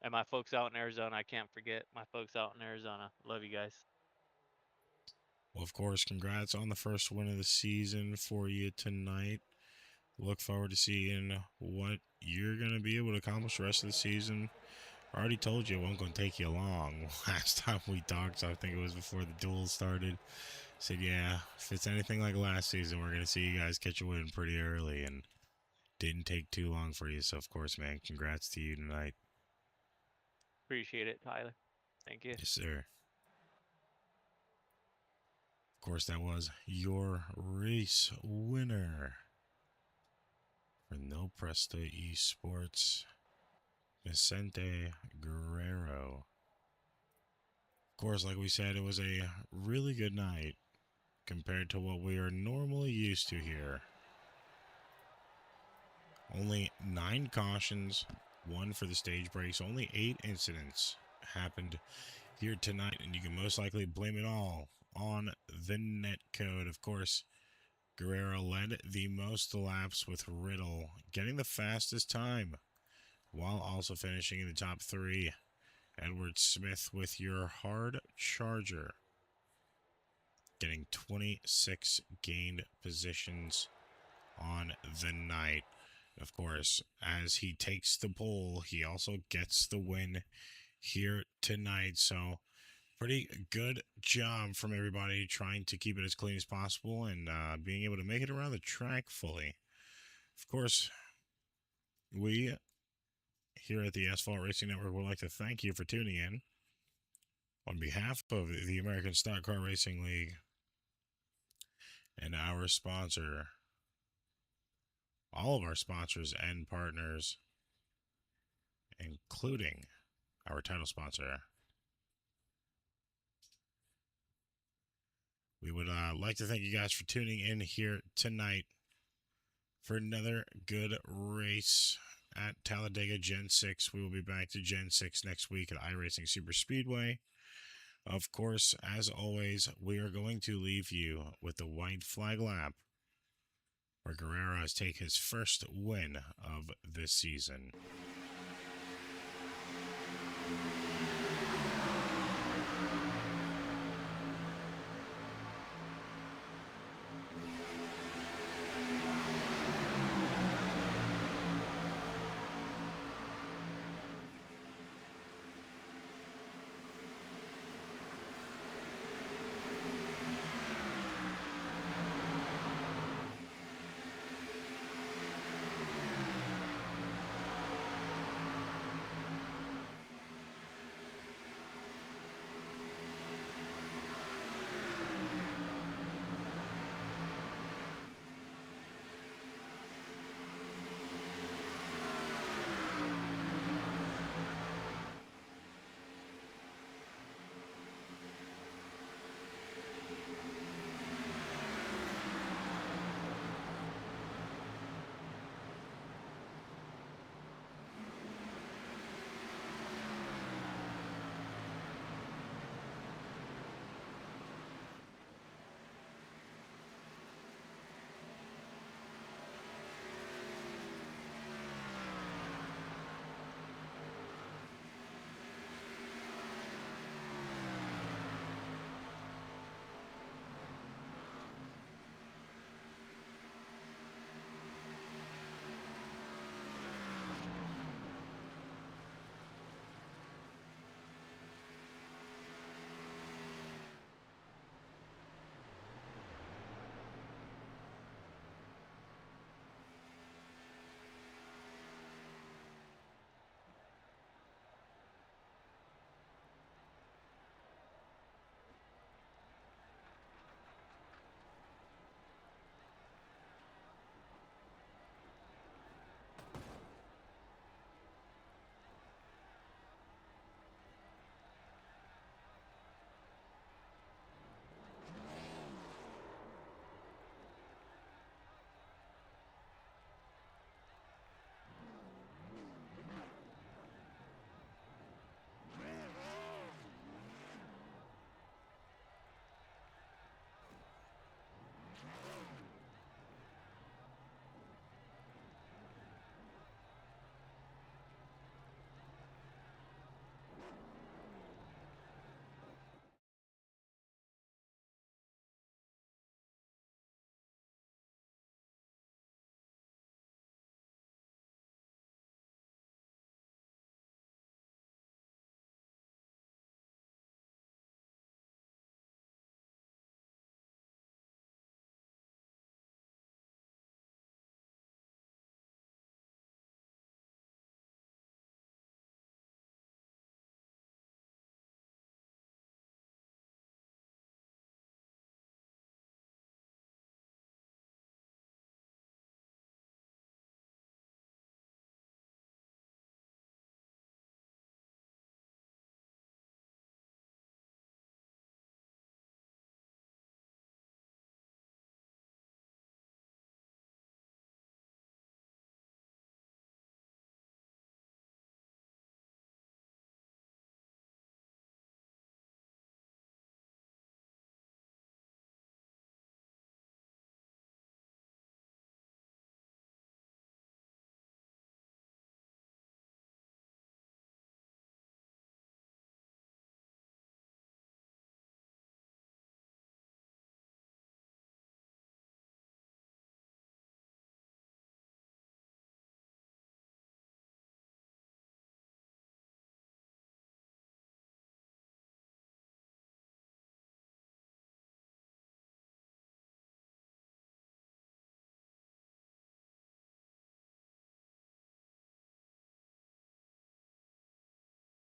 and my folks out in Arizona, I can't forget my folks out in Arizona. Love you guys. Well, of course, congrats on the first win of the season for you tonight. Look forward to seeing what you're going to be able to accomplish the rest of the season. I already told you it wasn't going to take you long. Last time we talked, I think it was before the duel started. Said, yeah, if it's anything like last season, we're going to see you guys catch a win pretty early, and didn't take too long for you. So, of course, man, congrats to you tonight. Appreciate it, Tyler. Thank you. Yes, sir. Of course, that was your race winner for No Presta Esports, Vicente Guerrero. Of course, like we said, it was a really good night compared to what we are normally used to here. Only 9 cautions, 1 for the stage breaks, only 8 incidents happened here tonight, and you can most likely blame it all on the netcode. Of course, Guerrero led the most laps with Riddle, getting the fastest time, while also finishing in the top 3. Edward Smith with your hard charger, getting 26 gained positions on the night. Of course, as he takes the pole, he also gets the win here tonight. So, pretty good job from everybody trying to keep it as clean as possible and being able to make it around the track fully. Of course, we here at the Asphalt Racing Network would like to thank you for tuning in. On behalf of the American Stock Car Racing League and our sponsor, all of our sponsors and partners, including our title sponsor. We would like to thank you guys for tuning in here tonight for another good race at Talladega Gen 6. We will be back to Gen 6 next week at iRacing Super Speedway. Of course, as always, we are going to leave you with the white flag lap, where Guerrero has taken his first win of this season.